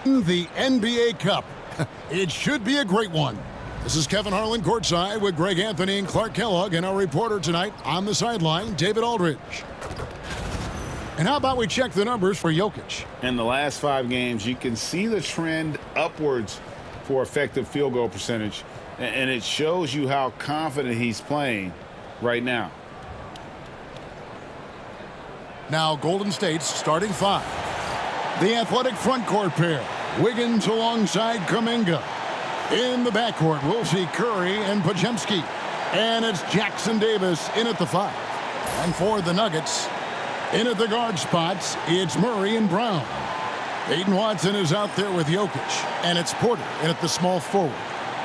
The NBA Cup. It should be a great one. This is Kevin Harlan courtside with Greg Anthony and Clark Kellogg, and our reporter tonight on the sideline, David Aldridge. And how about we check the numbers for Jokic? In the last 5 games, you can see the trend upwards for effective field goal percentage, and it shows you how confident he's playing right now. Now Golden State's starting 5. The athletic front court pair. Wiggins alongside Kuminga. In the backcourt, we'll see Curry and Podziemski. And it's Jackson Davis in at the 5. And for the Nuggets, in at the guard spots, it's Murray and Brown. Peyton Watson is out there with Jokic. And it's Porter in at the small forward.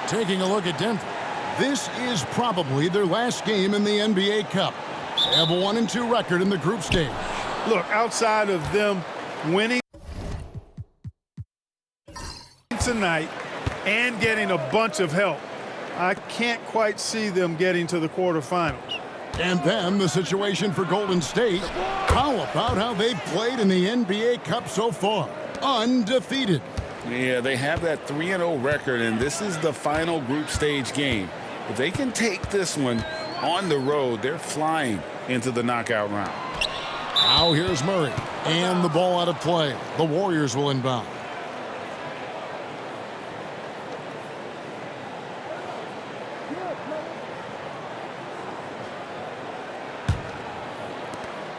Taking a look at Denver. This is probably their last game in the NBA Cup. They have a 1-2 record in the group stage. Look, outside of them winning tonight and getting a bunch of help, I can't quite see them getting to the quarterfinals. And then the situation for Golden State. How about how they've played in the NBA Cup so far? Undefeated. Yeah, they have that 3-0 record, and this is the final group stage game. If they can take this one on the road, they're flying into the knockout round. Now here's Murray, and the ball out of play. The Warriors will inbound.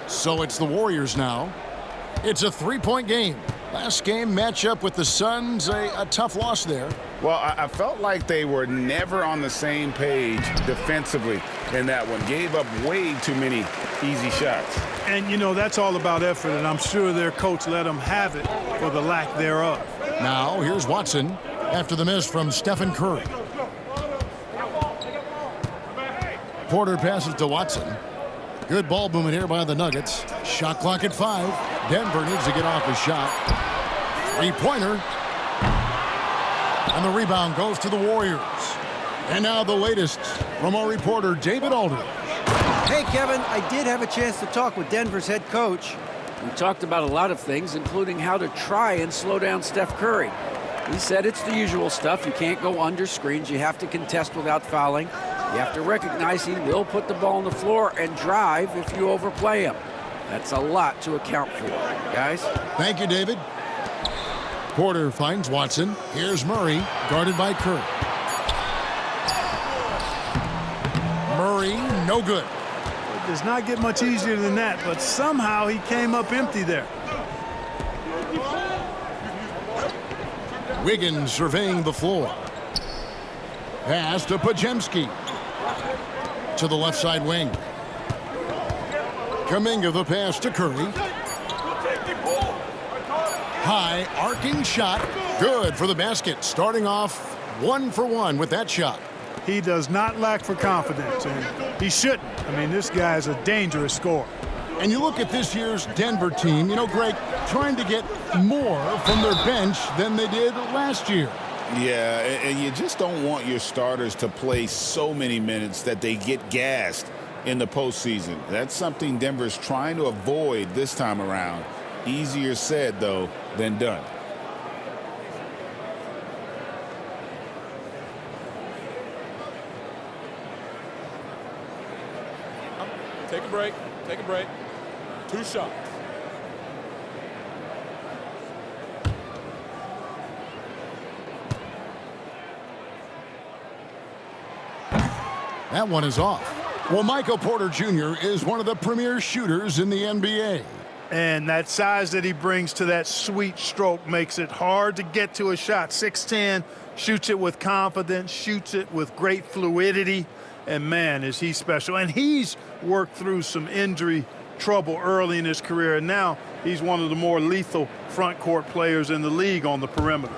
So it's the Warriors now. It's a 3-point game. Last game matchup with the Suns, a tough loss there. Well, I felt like they were never on the same page defensively in that one. Gave up way too many easy shots. And, you know, that's all about effort, and I'm sure their coach let them have it for the lack thereof. Now here's Watson after the miss from Stephen Curry. Porter passes to Watson. Good ball movement here by the Nuggets. Shot clock at 5. Denver needs to get off his shot. 3-pointer. And the rebound goes to the Warriors. And now the latest from our reporter, David Aldridge. Hey, Kevin, I did have a chance to talk with Denver's head coach. We talked about a lot of things, including how to try and slow down Steph Curry. He said it's the usual stuff. You can't go under screens. You have to contest without fouling. You have to recognize he will put the ball on the floor and drive if you overplay him. That's a lot to account for, guys. Thank you, David. Porter finds Watson. Here's Murray, guarded by Curry. Murray, no good. It does not get much easier than that, but somehow he came up empty there. Wiggins surveying the floor. Pass to Podziemski. To the left side wing. Kuminga the pass to Curry. High arcing shot. Good for the basket. Starting off 1 for 1 with that shot. He does not lack for confidence, and he shouldn't. I mean, this guy is a dangerous scorer. And you look at this year's Denver team, you know, Greg, trying to get more from their bench than they did last year. Yeah, and you just don't want your starters to play so many minutes that they get gassed in the postseason. That's something Denver's trying to avoid this time around. Easier said, though, than done. Take a break. Take a break. 2 shots. That one is off. Well, Michael Porter Jr. is one of the premier shooters in the NBA. And that size that he brings to that sweet stroke makes it hard to get to a shot. 6'10", shoots it with confidence, shoots it with great fluidity. And, man, is he special. And he's worked through some injury trouble early in his career, and now he's one of the more lethal front court players in the league on the perimeter.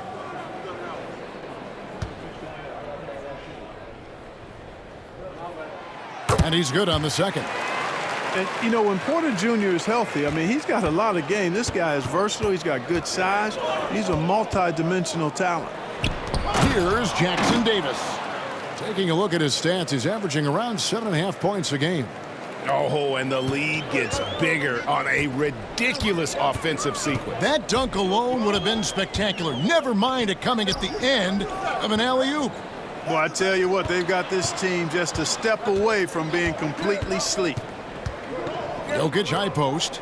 And he's good on the second. And, you know, when Porter Jr. is healthy, I mean, he's got a lot of game. This guy is versatile. He's got good size. He's a multi-dimensional talent. Here's Jackson Davis. Taking a look at his stats, he's averaging around 7.5 points a game. Oh, and the lead gets bigger on a ridiculous offensive sequence. That dunk alone would have been spectacular. Never mind it coming at the end of an alley-oop. Well, I tell you what, they've got this team just a step away from being completely sleep. Jokic high post.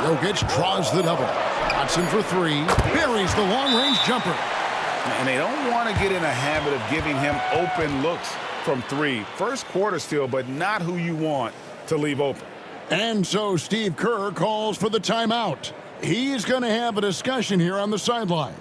Jokic draws the double. Watson for three. Buries the long-range jumper. And they don't want to get in a habit of giving him open looks from three. First quarter still, but not who you want to leave open. And so Steve Kerr calls for the timeout. He's going to have a discussion here on the sideline.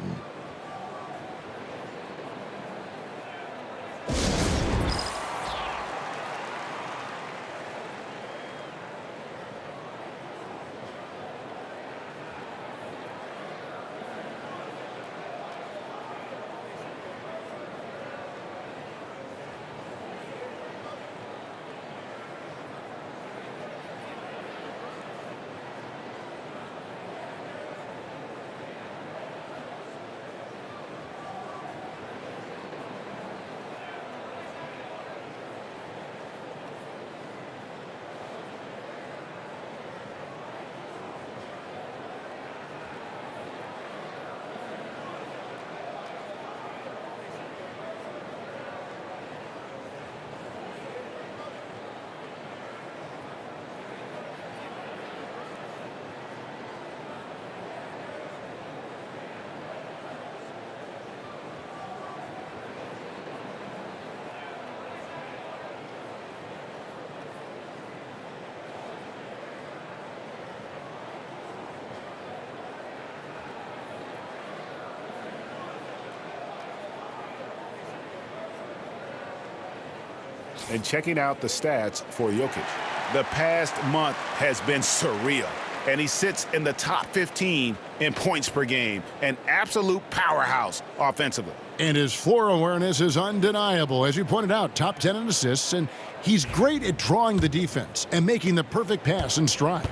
And checking out the stats for Jokic. The past month has been surreal, and he sits in the top 15 in points per game, an absolute powerhouse offensively. And his floor awareness is undeniable. As you pointed out, top 10 in assists, and he's great at drawing the defense and making the perfect pass in stride.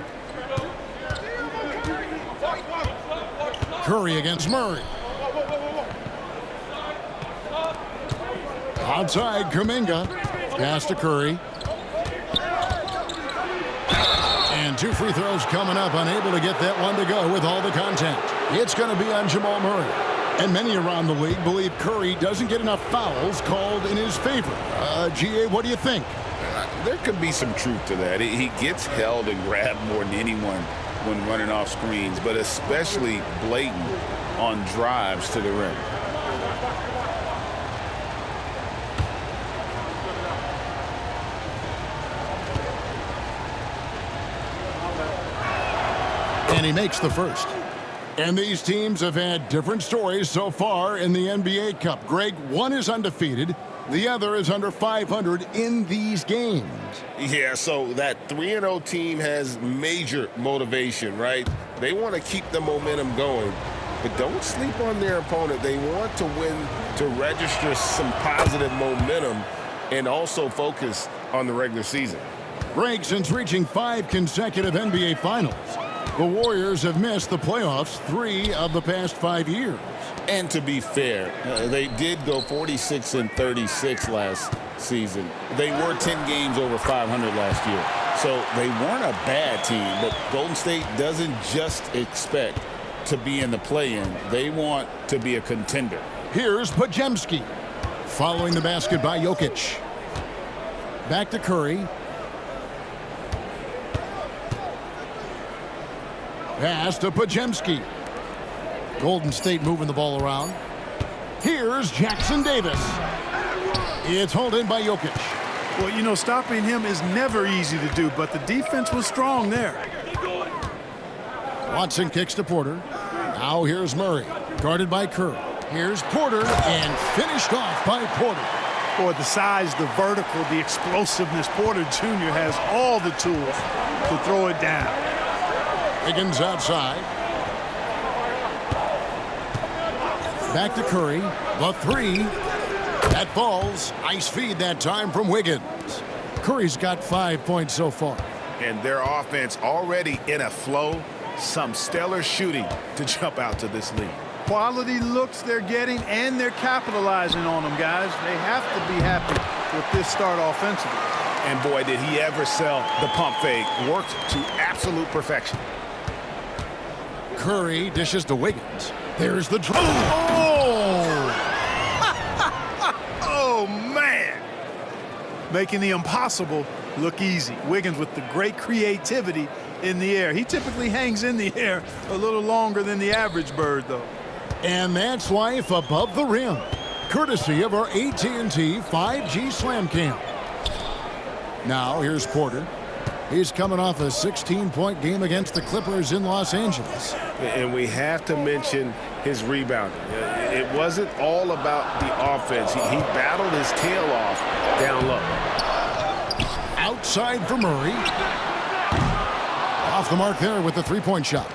Curry against Murray. Outside, Kuminga. Pass to Curry. And two free throws coming up, unable to get that one to go with all the contact. It's going to be on Jamal Murray. And many around the league believe Curry doesn't get enough fouls called in his favor. GA, what do you think? There could be some truth to that. He gets held and grabbed more than anyone when running off screens, but especially blatant on drives to the rim. And he makes the first. And these teams have had different stories so far in the NBA Cup. Greg, one is undefeated. The other is under 500 in these games. Yeah, so that 3-0 team has major motivation, right? They want to keep the momentum going, but don't sleep on their opponent. They want to win to register some positive momentum and also focus on the regular season. Greg, since reaching 5 consecutive NBA Finals, the Warriors have missed the playoffs 3 of the past 5 years. And to be fair, they did go 46-36 last season. They were 10 games over 500 last year. So they weren't a bad team, but Golden State doesn't just expect to be in the play-in. They want to be a contender. Here's Podziemski. Following the basket by Jokic. Back to Curry. Pass to Podziemski. Golden State moving the ball around. Here's Jackson Davis. It's hauled in by Jokic. Well, you know, stopping him is never easy to do, but the defense was strong there. Watson kicks to Porter. Now here's Murray, guarded by Kerr. Here's Porter, and finished off by Porter. Boy, the size, the vertical, the explosiveness. Porter Jr. has all the tools to throw it down. Higgins outside. Back to Curry. The three. That falls. Nice feed that time from Wiggins. Curry's got 5 points so far. And their offense already in a flow. Some stellar shooting to jump out to this lead. Quality looks they're getting, and they're capitalizing on them, guys. They have to be happy with this start offensively. And boy, did he ever sell the pump fake. Worked to absolute perfection. Curry dishes to Wiggins. There's the draw. Oh! Oh, man. Making the impossible look easy. Wiggins with the great creativity in the air. He typically hangs in the air a little longer than the average bird, though. And that's life above the rim, courtesy of our AT&T 5G Slam Cam. Now, here's Porter. He's coming off a 16-point game against the Clippers in Los Angeles. And we have to mention his rebounding. It wasn't all about the offense. He battled his tail off down low. Outside for Murray. Off the mark there with the three-point shot.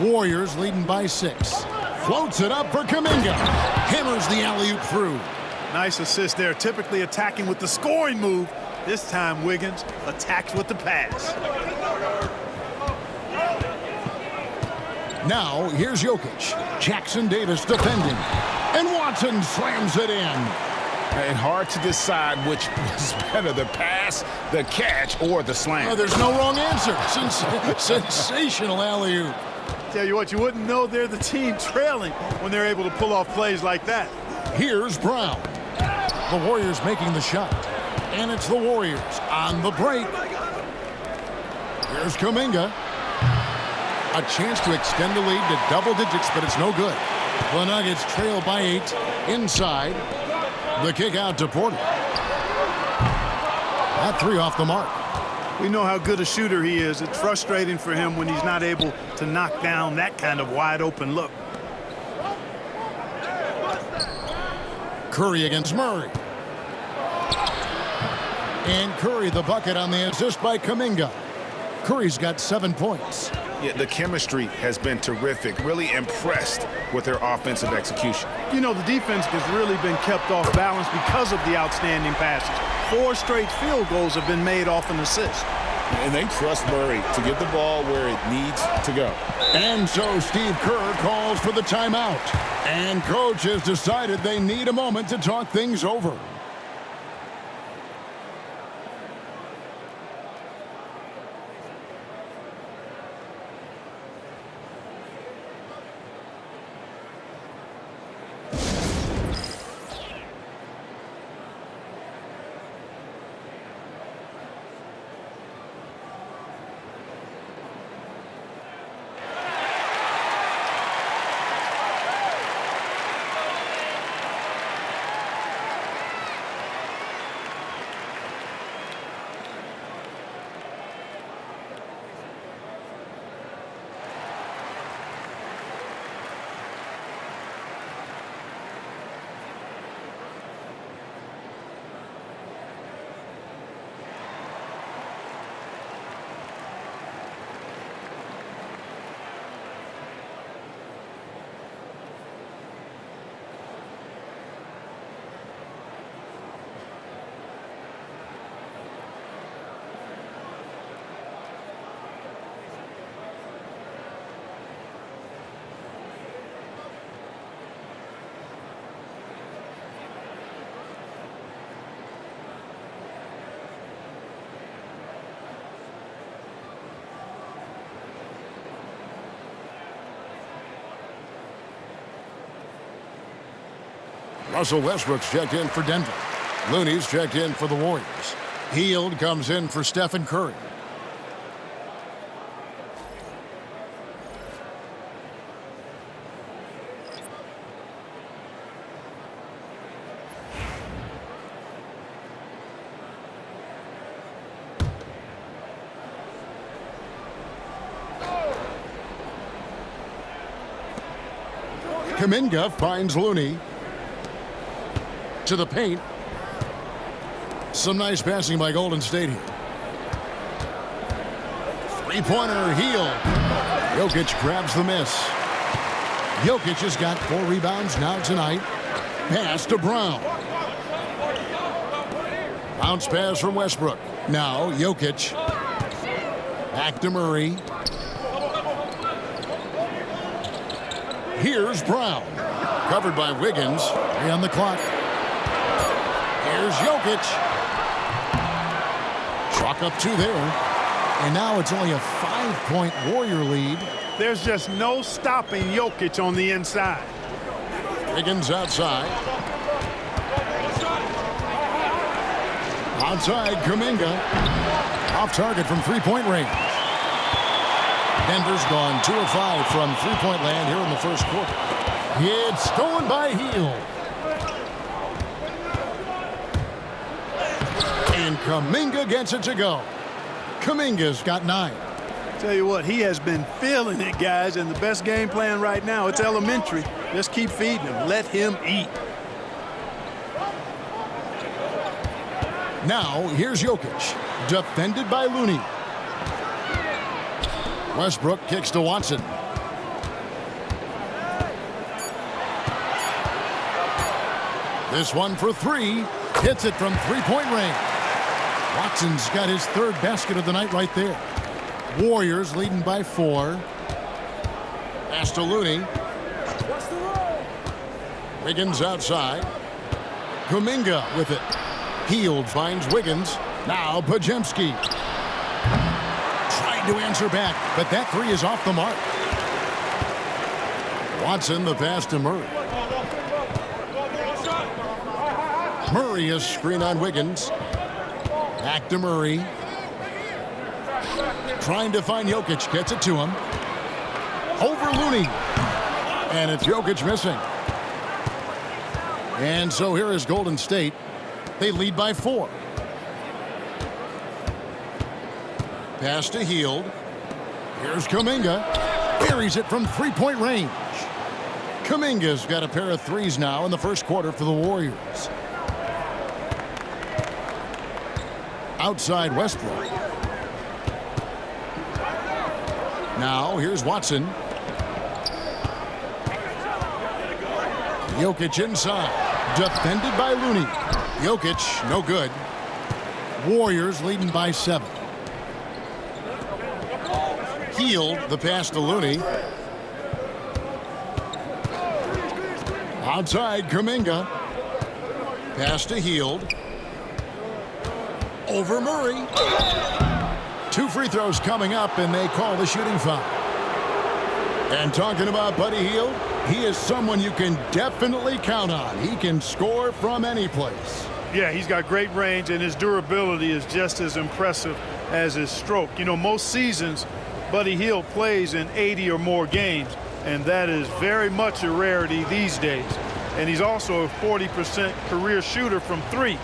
Warriors leading by 6. Floats it up for Kuminga. Hammers the alley-oop through. Nice assist there. Typically attacking with the scoring move. This time, Wiggins attacks with the pass. Now, here's Jokic. Jackson Davis defending. And Watson slams it in. And hard to decide which was better, the pass, the catch, or the slam. Oh, there's no wrong answer. Sensational alley-oop. Tell you what, you wouldn't know they're the team trailing when they're able to pull off plays like that. Here's Brown. The Warriors making the shot. And it's the Warriors on the break. Here's Kuminga. A chance to extend the lead to double digits, but it's no good. The Nuggets trail by 8 inside. The kick out to Porter. That 3 off the mark. We know how good a shooter he is. It's frustrating for him when he's not able to knock down that kind of wide open look. Curry against Murray. And Curry the bucket on the assist by Kuminga. Curry's got 7 points. Yeah, the chemistry has been terrific. Really impressed with their offensive execution. You know, the defense has really been kept off balance because of the outstanding passes. 4 straight field goals have been made off an assist. And they trust Murray to get the ball where it needs to go. And so Steve Kerr calls for the timeout. And coach has decided they need a moment to talk things over. Russell Westbrook's checked in for Denver. Looney's checked in for the Warriors. Hield comes in for Stephen Curry. Kuminga finds Looney. To the paint. Some nice passing by Golden State here. Three-pointer, Hield. Jokic grabs the miss. Jokic has got 4 rebounds now tonight. Pass to Brown. Bounce pass from Westbrook. Now Jokic. Back to Murray. Here's Brown. Covered by Wiggins. 3 on the clock. Here's Jokic. Chalk up 2 there. And now it's only a 5-point Warrior lead. There's just no stopping Jokic on the inside. Wiggins outside. Outside, Kuminga. Off target from three-point range. Denver's gone 2 of 5 from three-point land here in the first quarter. It's stolen by Hield. And Kuminga gets it to go. Kuminga's got 9. Tell you what, he has been feeling it, guys, and the best game plan right now, it's elementary. Just keep feeding him. Let him eat. Now, here's Jokic, defended by Looney. Westbrook kicks to Watson. This one for 3. Hits it from three-point range. Watson's got his 3rd basket of the night right there. Warriors leading by 4. Pass to Looney. Wiggins outside. Kuminga with it. Hield finds Wiggins. Now Podziemski. Tried to answer back, but that 3 is off the mark. Watson the pass to Murray. Murray is screen on Wiggins. Back to Murray. Trying to find Jokic. Gets it to him. Over Looney. And it's Jokic missing. And so here is Golden State. They lead by 4. Pass to Hield. Here's Kuminga. Buries it from three-point range. Kuminga's got a pair of 3s now in the first quarter for the Warriors. Outside Westbrook. Now here's Watson. Jokic inside. Defended by Looney. Jokic, no good. Warriors leading by 7. Hield, the pass to Looney. Outside, Kuminga. Pass to Hield. Over Murray. 2 free throws coming up, and they call the shooting foul. And talking about Buddy Hield, he is someone you can definitely count on. He can score from any place. Yeah, he's got great range, and his durability is just as impressive as his stroke. You know, most seasons, Buddy Hield plays in 80 or more games, and that is very much a rarity these days. And he's also a 40% career shooter from 3.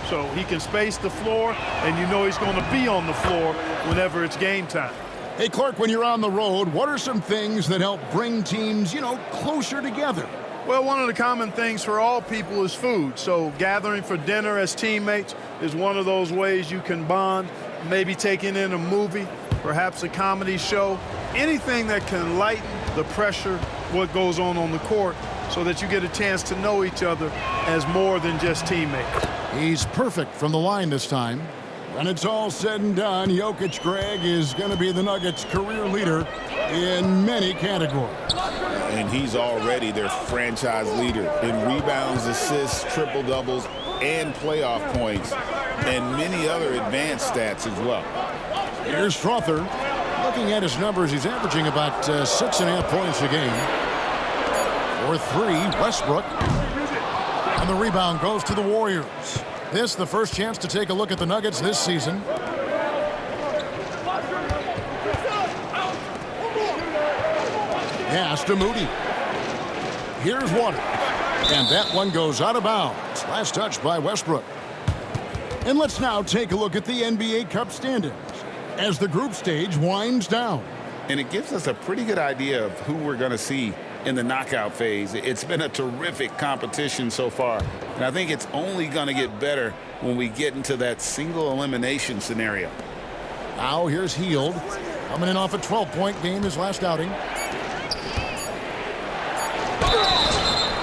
So he can space the floor, and you know he's going to be on the floor whenever it's game time. Hey, Clark, when you're on the road, what are some things that help bring teams, closer together? Well, one of the common things for all people is food. So gathering for dinner as teammates is one of those ways you can bond. Maybe taking in a movie, perhaps a comedy show, anything that can lighten the pressure, what goes on the court, so that you get a chance to know each other as more than just teammates. He's perfect from the line this time. When it's all said and done, Jokic, Greg, is going to be the Nuggets' career leader in many categories. And he's already their franchise leader in rebounds, assists, triple-doubles, and playoff points, and many other advanced stats as well. Here's Strother. Looking at his numbers, he's averaging about 6.5 points a game. For 3, Westbrook. And the rebound goes to the Warriors. This, the first chance to take a look at the Nuggets this season. Pass to Moody. Here's Water. And that one goes out of bounds. Last touch by Westbrook. And let's now take a look at the NBA Cup standings as the group stage winds down. And it gives us a pretty good idea of who we're going to see in the knockout phase. It's been a terrific competition so far, and I think it's only going to get better when we get into that single elimination scenario. Now here's Hield, coming in off a 12-point game his last outing.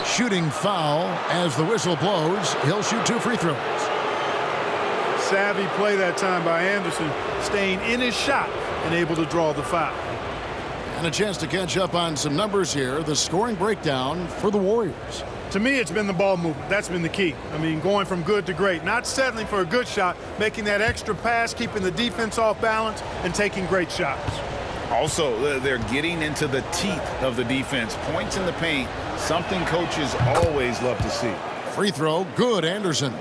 Shooting foul as the whistle blows. He'll shoot 2 free throws. Savvy play that time by Anderson, staying in his shot and able to draw the foul. And a chance to catch up on some numbers here. The scoring breakdown for the Warriors. To me, it's been the ball movement. That's been the key. I mean, going from good to great. Not settling for a good shot, making that extra pass, keeping the defense off balance, and taking great shots. Also, they're getting into the teeth of the defense. Points in the paint, something coaches always love to see. Free throw, good, Anderson.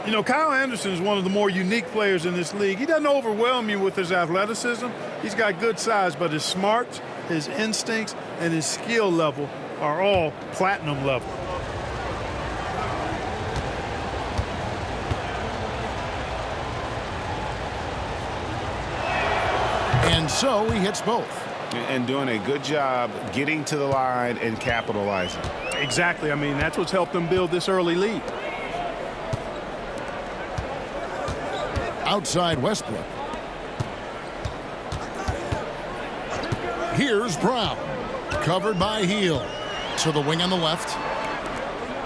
You know, Kyle Anderson is one of the more unique players in this league. He doesn't overwhelm you with his athleticism. He's got good size, but his smarts, his instincts, and his skill level are all platinum level. And so he hits both. And doing a good job getting to the line and capitalizing. Exactly. I mean, that's what's helped them build this early lead. Outside Westbrook. Here's Brown. Covered by Hield. To the wing on the left.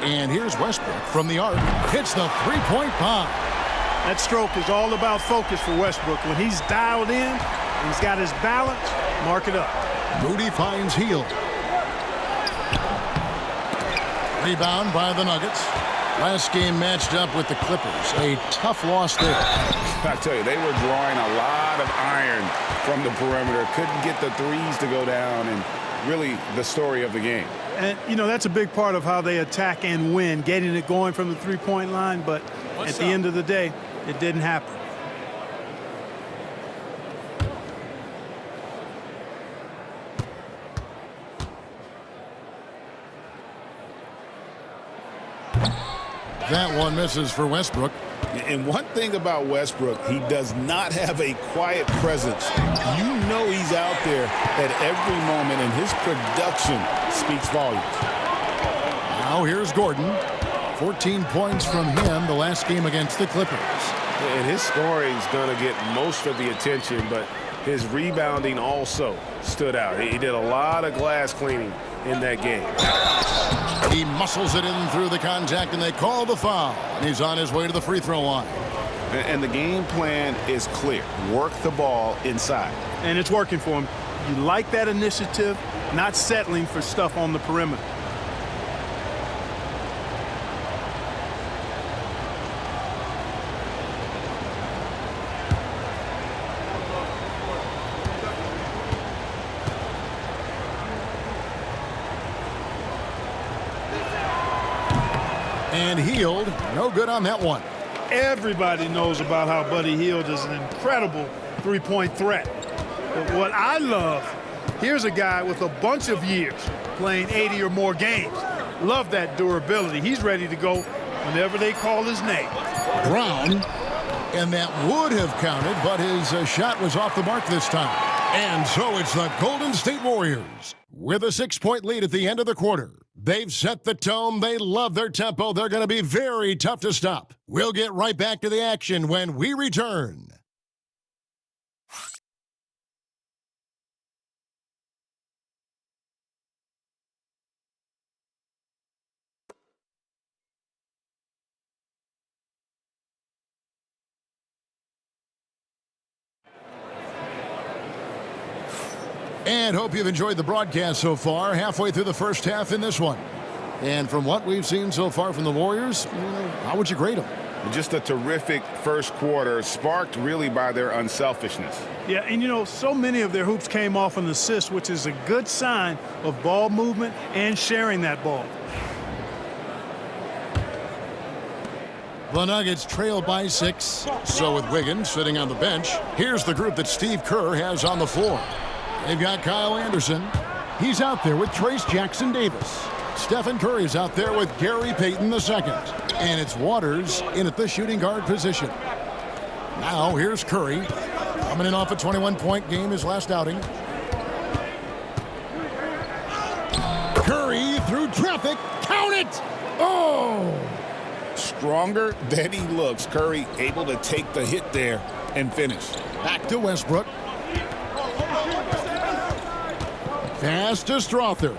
And here's Westbrook from the arc. Hits the three-point bomb. That stroke is all about focus for Westbrook. When he's dialed in, he's got his balance, mark it up. Moody finds Hield. Rebound by the Nuggets. Last game matched up with the Clippers. A tough loss there. I tell you, they were drawing a lot of iron from the perimeter. Couldn't get the threes to go down, and really the story of the game. And, you know, that's a big part of how they attack and win, getting it going from the three-point line. But at the end of the day, it didn't happen. That one misses for Westbrook. And one thing about Westbrook, he does not have a quiet presence. You know he's out there at every moment, and his production speaks volumes. Now here's Gordon. 14 points from him the last game against the Clippers. And his scoring is going to get most of the attention, but his rebounding also stood out. He did a lot of glass cleaning in that game. He muscles it in through the contact, and they call the foul. And he's on his way to the free throw line. And the game plan is clear. Work the ball inside. And it's working for him. You like that initiative, not settling for stuff on the perimeter. And Hield, no good on that one. Everybody knows about how Buddy Hield is an incredible three-point threat. But what I love, here's a guy with a bunch of years playing 80 or more games. Love that durability. He's ready to go whenever they call his name. Brown, and that would have counted, but his shot was off the mark this time. And so it's the Golden State Warriors with a 6-point lead at the end of the quarter. They've set the tone. They love their tempo. They're going to be very tough to stop. We'll get right back to the action when we return. And hope you've enjoyed the broadcast so far. Halfway through the first half in this one. And from what we've seen so far from the Warriors, how would you grade them? Just a terrific first quarter, sparked really by their unselfishness. Yeah, and you know, so many of their hoops came off an assist, which is a good sign of ball movement and sharing that ball. The Nuggets trail by 6. So with Wiggins sitting on the bench, here's the group that Steve Kerr has on the floor. They've got Kyle Anderson. He's out there with Trace Jackson Davis. Stephen Curry's out there with Gary Payton II. And it's Waters in at the shooting guard position. Now here's Curry. Coming in off a 21-point game his last outing. Curry through traffic. Count it! Oh! Stronger than he looks. Curry able to take the hit there and finish. Back to Westbrook. Pass to Strother.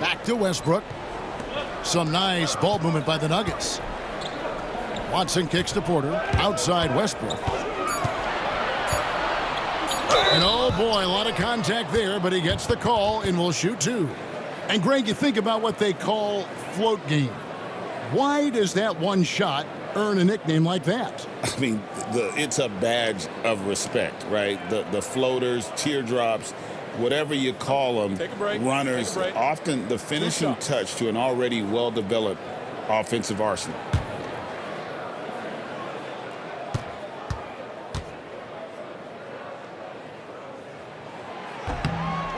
Back to Westbrook. Some nice ball movement by the Nuggets. Watson kicks to Porter. Outside Westbrook. And oh boy, a lot of contact there, but he gets the call and will shoot 2. And Greg, you think about what they call float game. Why does that one shot earn a nickname like that? I mean, it's a badge of respect, right? The floaters, teardrops, whatever you call them, runners, often the finishing touch to an already well-developed offensive arsenal.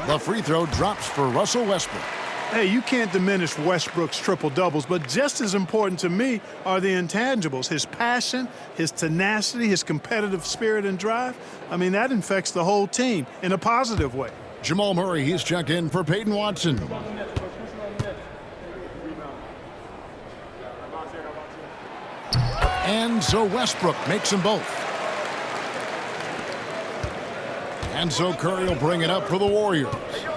The free throw drops for Russell Westbrook. Hey, you can't diminish Westbrook's triple-doubles, but just as important to me are the intangibles. His passion, his tenacity, his competitive spirit and drive. I mean, that infects the whole team in a positive way. Jamal Murray, he's checked in for Peyton Watson. And so Westbrook makes them both. And so Curry will bring it up for the Warriors.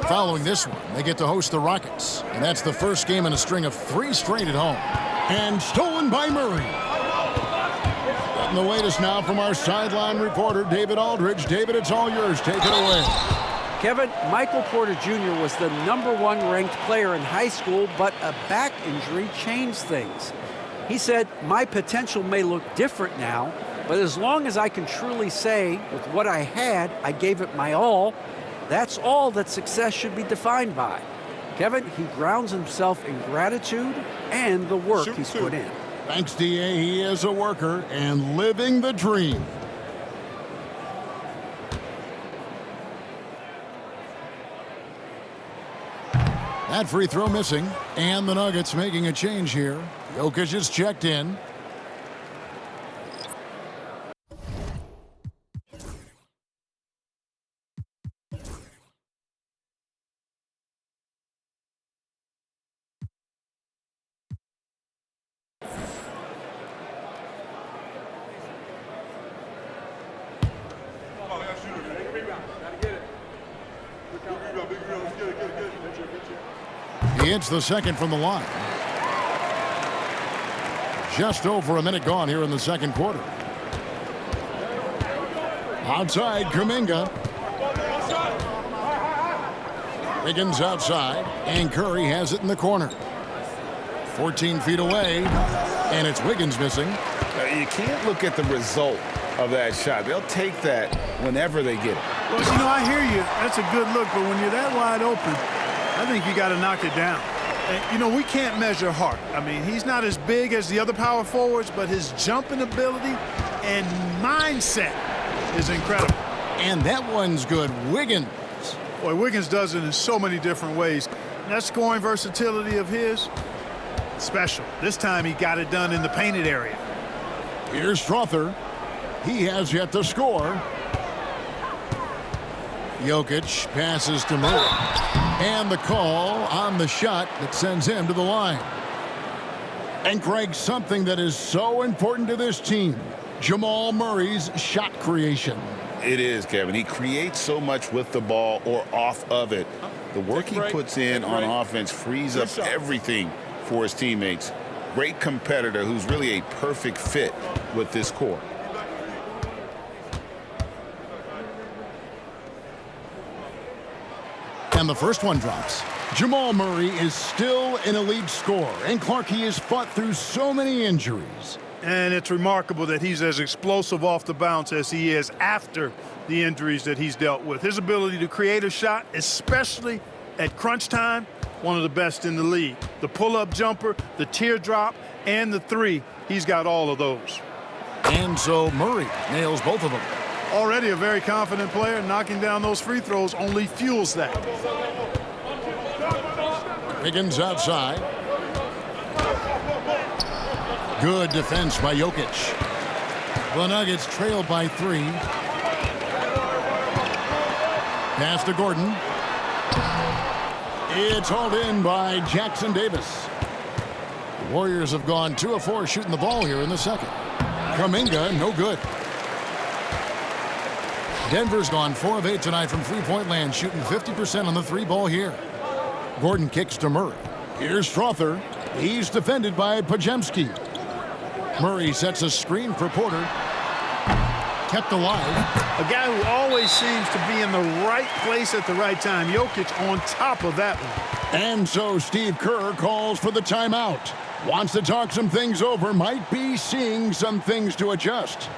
Following this one, they get to host the Rockets. And that's the first game in a string of 3 straight at home. And stolen by Murray. Getting the latest now from our sideline reporter, David Aldridge. David, it's all yours. Take it away. Kevin, Michael Porter Jr. was the #1 ranked player in high school, but a back injury changed things. He said, "My potential may look different now, but as long as I can truly say with what I had, I gave it my all, that's all that success should be defined by." Kevin, he grounds himself in gratitude and the work he's put in. Thanks, D.A. He is a worker and living the dream. That free throw missing, and the Nuggets making a change here. Jokic is checked in. He hits the second from the line. Just over a minute gone here in the second quarter. Outside, Kuminga. Wiggins outside, and Curry has it in the corner. 14 feet away, and it's Wiggins missing. You can't look at the result of that shot. They'll take that whenever they get it. Well, you know, I hear you. That's a good look, but when you're that wide open, I think you got to knock it down. And, you know, we can't measure Hart. I mean, he's not as big as the other power forwards, but his jumping ability and mindset is incredible. And that one's good. Wiggins. Boy, Wiggins does it in so many different ways. That scoring versatility of his, special. This time he got it done in the painted area. Here's Strother. He has yet to score. Jokic passes to Murray. And the call on the shot that sends him to the line. And Greg, something that is so important to this team, Jamal Murray's shot creation. It is, Kevin. He creates so much with the ball or off of it. The work he puts in on offense frees up everything for his teammates. Great competitor who's really a perfect fit with this core. And the first one drops. Jamal Murray is still an elite scorer. And Clark, he has fought through so many injuries. And it's remarkable that he's as explosive off the bounce as he is after the injuries that he's dealt with. His ability to create a shot, especially at crunch time, one of the best in the league. The pull-up jumper, the teardrop, and the three, he's got all of those. And so Murray nails both of them. Already a very confident player. Knocking down those free throws only fuels that. Wiggins outside. Good defense by Jokic. The Nuggets trail by 3. Pass to Gordon. It's hauled in by Jackson Davis. The Warriors have gone 2 of 4 shooting the ball here in the second. Kuminga, no good. Denver's gone 4 of 8 tonight from three-point land, shooting 50% on the 3 ball here. Gordon kicks to Murray. Here's Strother. He's defended by Podziemski. Murray sets a screen for Porter. kept alive. A guy who always seems to be in the right place at the right time. 𝘃𝑚 on top of that one. And so Steve Kerr calls for the timeout. Wants to talk some things over, might be seeing some things to adjust.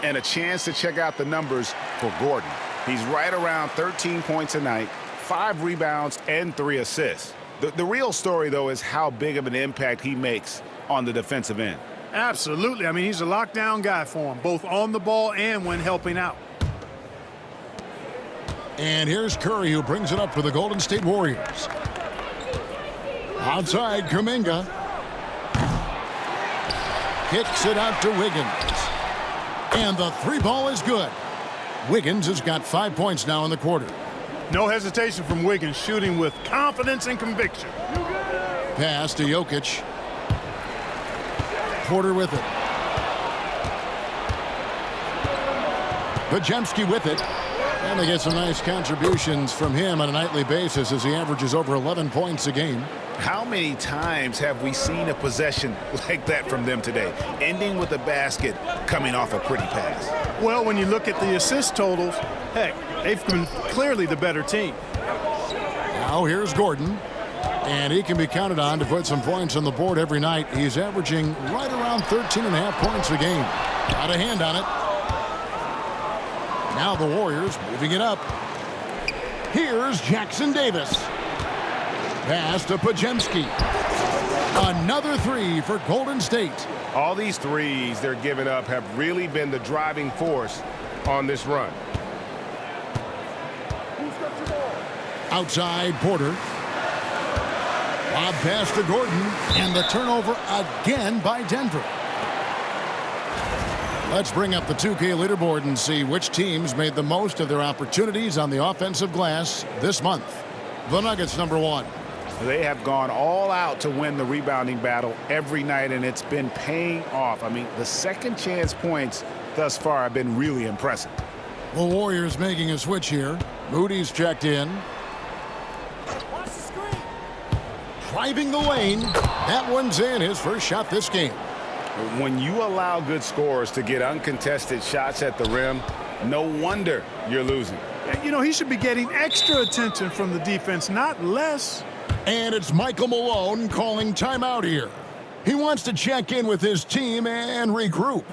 And a chance to check out the numbers for Gordon. He's right around 13 points a night, 5 rebounds, and 3 assists. The real story, though, is how big of an impact he makes on the defensive end. Absolutely. I mean, he's a lockdown guy for him, both on the ball and when helping out. And here's Curry, who brings it up for the Golden State Warriors. Outside, Kuminga. Kicks it out to Wiggins. And the 3 ball is good. Wiggins has got 5 points now in the quarter. No hesitation from Wiggins, shooting with confidence and conviction. Pass to Jokic. Porter with it. Podziemski with it. And they get some nice contributions from him on a nightly basis as he averages over 11 points a game. How many times have we seen a possession like that from them today, ending with a basket coming off a pretty pass? Well, when you look at the assist totals, heck, they've been clearly the better team. Now here's Gordon, and he can be counted on to put some points on the board every night. He's averaging right around 13.5 points a game. Got a hand on it. Now the Warriors moving it up. Here's Jackson Davis. Pass to Podziemski. Another 3 for Golden State. All these threes they're giving up have really been the driving force on this run. Outside, Porter. Lob pass to Gordon, and the turnover again by Denver. Let's bring up the 2K leaderboard and see which teams made the most of their opportunities on the offensive glass this month. The Nuggets, number 1. They have gone all out to win the rebounding battle every night, and it's been paying off. I mean, the second chance points thus far have been really impressive. The Warriors making a switch here. Moody's checked in. Driving the lane. That one's in, his first shot this game. When you allow good scorers to get uncontested shots at the rim, no wonder you're losing. You know, he should be getting extra attention from the defense, not less. And it's Michael Malone calling timeout here. He wants to check in with his team and regroup.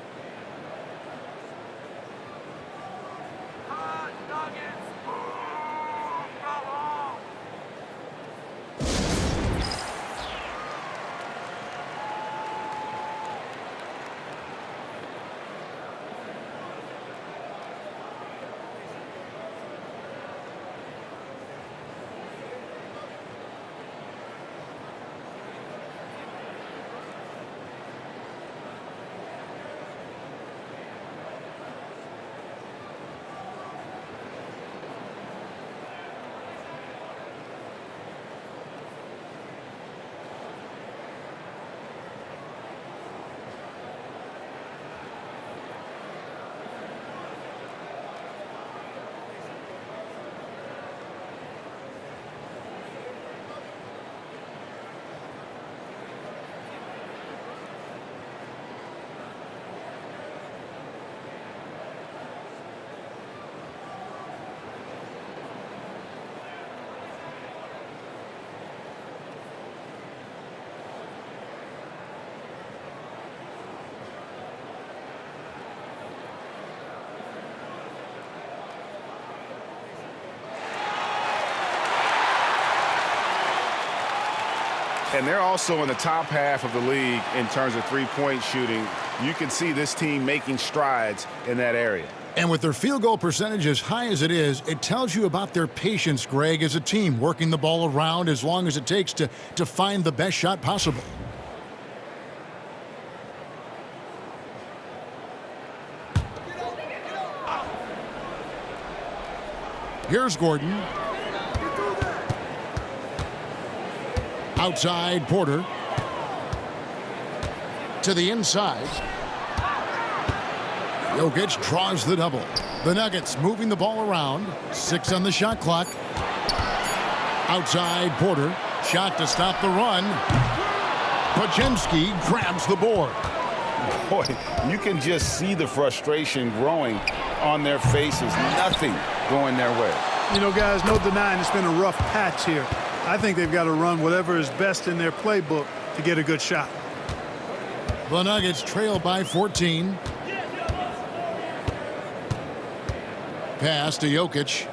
And they're also in the top half of the league in terms of three-point shooting. You can see this team making strides in that area. And with their field goal percentage as high as it is, it tells you about their patience, Greg, as a team, working the ball around as long as it takes to find the best shot possible. Here's Gordon. Outside, Porter. To the inside. Jokic draws the double. The Nuggets moving the ball around. 6 on the shot clock. Outside, Porter. Shot to stop the run. 𝗵𝗫𝙀 grabs the board. Boy, you can just see the frustration growing on their faces. Nothing going their way. You know, guys, no denying it's been a rough patch here. I think they've got to run whatever is best in their playbook to get a good shot. The Nuggets trail by 14. Pass to Jokic.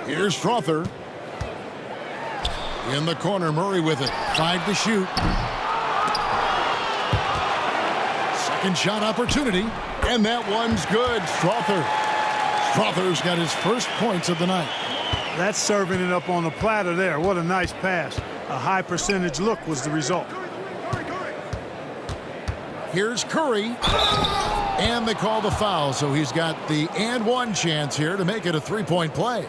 Here's 𝘱. In the corner, Murray with it. 5 to shoot. Second shot opportunity. And that one's good. 𝘱's got his first points of the night. That's serving it up on the platter there. What a nice pass. A high percentage look was the result. Here's Curry. And they call the foul, so he's got the and one chance here to make it a three-point play.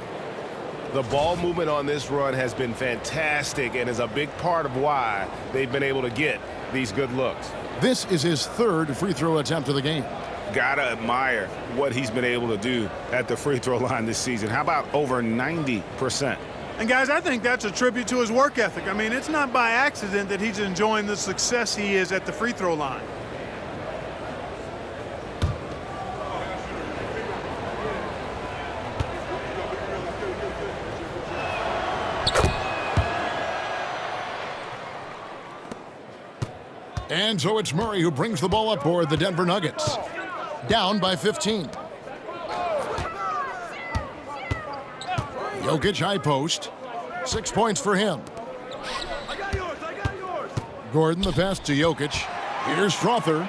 The ball movement on this run has been fantastic and is a big part of why they've been able to get these good looks. This is his third free throw attempt of the game. Gotta admire what he's been able to do at the free throw line this season. How about over 90%? And guys, I think that's a tribute to his work ethic. I mean, it's not by accident that he's enjoying the success he is at the free throw line. And so it's Murray who brings the ball up for the Denver Nuggets. Down by 15. Jokic high post. 6 points for him. Gordon the pass to Jokic. Here's 𝘱.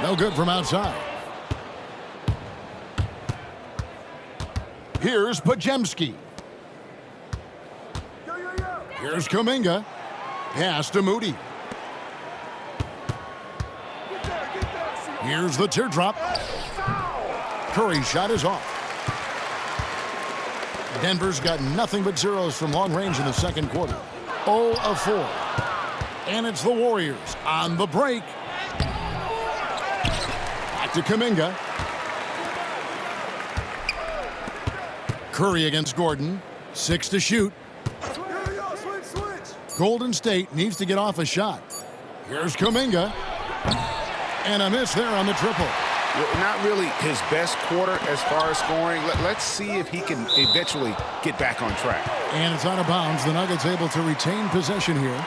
No good from outside. Here's 𝗵𝗫𝙀. Here's Kuminga. Pass to Moody. Here's the teardrop. Curry's shot is off. Denver's got nothing but zeros from long range in the second quarter. 0 of 4. And it's the Warriors on the break. Back to Kuminga. Curry against Gordon. 6 to shoot. Golden State needs to get off a shot. Here's Kuminga. And a miss there on the triple. Not really his best quarter as far as scoring. Let's see if he can eventually get back on track. And it's out of bounds. The Nuggets able to retain possession here.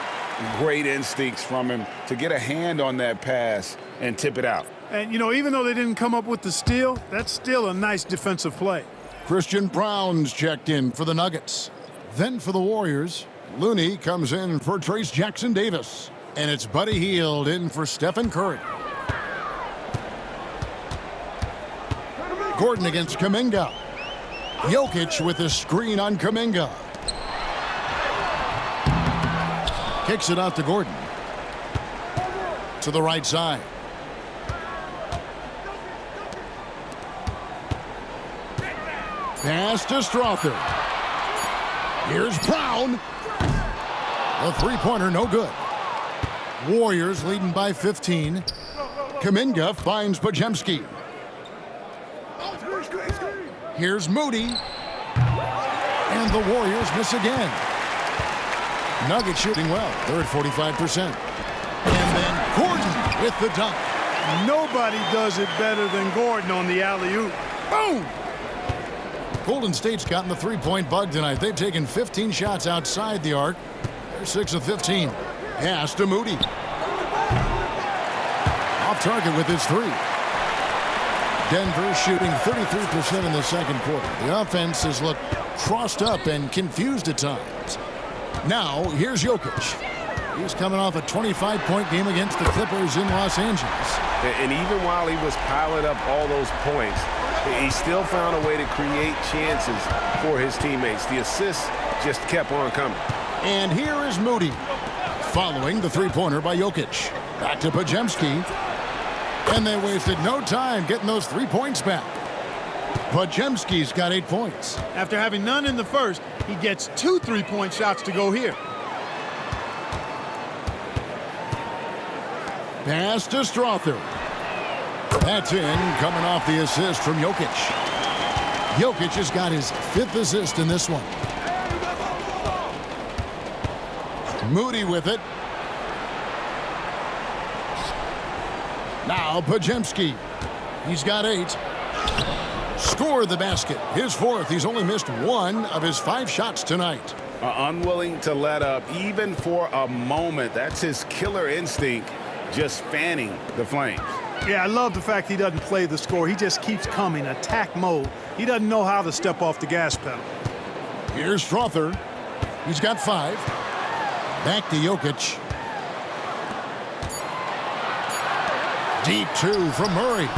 Great instincts from him to get a hand on that pass and tip it out. And, you know, even though they didn't come up with the steal, that's still a nice defensive play. Christian Braun's checked in for the Nuggets. Then for the Warriors, Looney comes in for Trayce Jackson-Davis. And it's Buddy Hield in for Stephen Curry. Gordon against Kuminga. Jokic with a screen on Kuminga. Kicks it out to Gordon. To the right side. Pass to 𝘱. Here's Brown. The three-pointer no good. Warriors leading by 15. Kuminga finds 𝗵𝗫𝙀. Here's Moody. And the Warriors miss again. Nuggets shooting well. They're at 45%. And then Gordon with the dunk. Nobody does it better than Gordon on the alley-oop. Boom! Golden State's gotten the three-point bug tonight. They've taken 15 shots outside the arc. They're 6 of 15. Pass to Moody. Off target with his three. Denver shooting 33% in the second quarter. The offense has looked crossed up and confused at times. Now, here's Jokic. He's coming off a 25-point game against the Clippers in Los Angeles. And even while he was piling up all those points, he still found a way to create chances for his teammates. The assists just kept on coming. And here is Moody following the three-pointer by Jokic. Back to Podziemski. And they wasted no time getting those 3 points back. Podziemski's got 8 points. After having none in the first, he gets 2 3-point shots to go here. Pass to Strother. That's in, coming off the assist from Jokic. Jokic has got his 5th assist in this one. Moody with it. Now Podziemski. He's got 8. Scored the basket. His 4th. He's only missed 1 of his 5 shots tonight. Unwilling to let up even for a moment. That's his killer instinct, just fanning the flames. Yeah, I love the fact he doesn't play the score. He just keeps coming, attack mode. He doesn't know how to step off the gas pedal. Here's Strother. He's got 5. Back to Jokic. Deep 2 from Murray.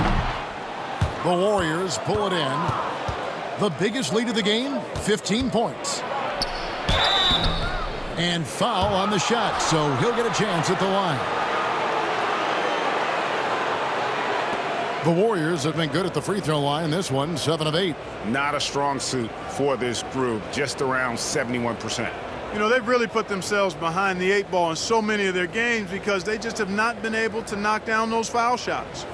The Warriors pull it in. The biggest lead of the game, 15 points. And foul on the shot, so he'll get a chance at the line. The Warriors have been good at the free throw line. This one, 7 of 8. Not a strong suit for this group, just around 71%. You know, they've really put themselves behind the 8 ball in so many of their games because they just have not been able to knock down those foul shots.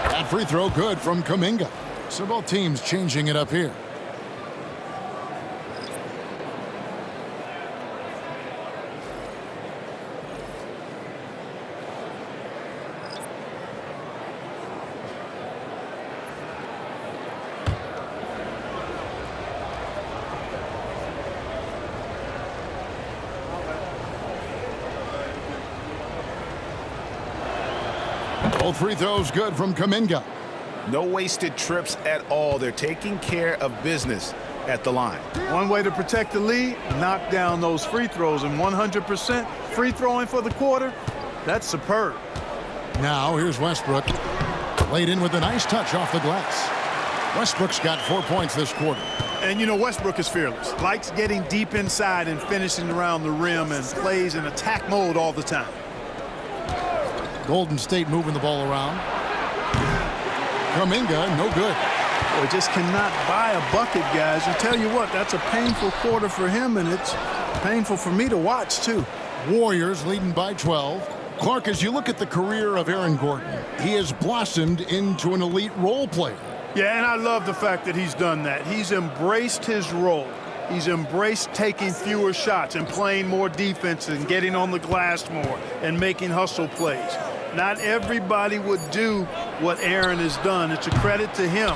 That free throw good from Kuminga. So both teams changing it up here. Both free throws good from Kuminga. No wasted trips at all. They're taking care of business at the line. One way to protect the lead, knock down those free throws, and 100% free throwing for the quarter, that's superb. Now here's Westbrook. Laid in with a nice touch off the glass. Westbrook's got 4 points this quarter. And you know, Westbrook is fearless. Likes getting deep inside and finishing around the rim and plays in attack mode all the time. Golden State moving the ball around. Kuminga, no good. Boy, just cannot buy a bucket, guys. I tell you what, that's a painful quarter for him, and it's painful for me to watch, too. Warriors leading by 12. Clark, as you look at the career of Aaron Gordon, he has blossomed into an elite role player. Yeah, and I love the fact that he's done that. He's embraced his role. He's embraced taking fewer shots and playing more defense and getting on the glass more and making hustle plays. Not everybody would do what Aaron has done. It's a credit to him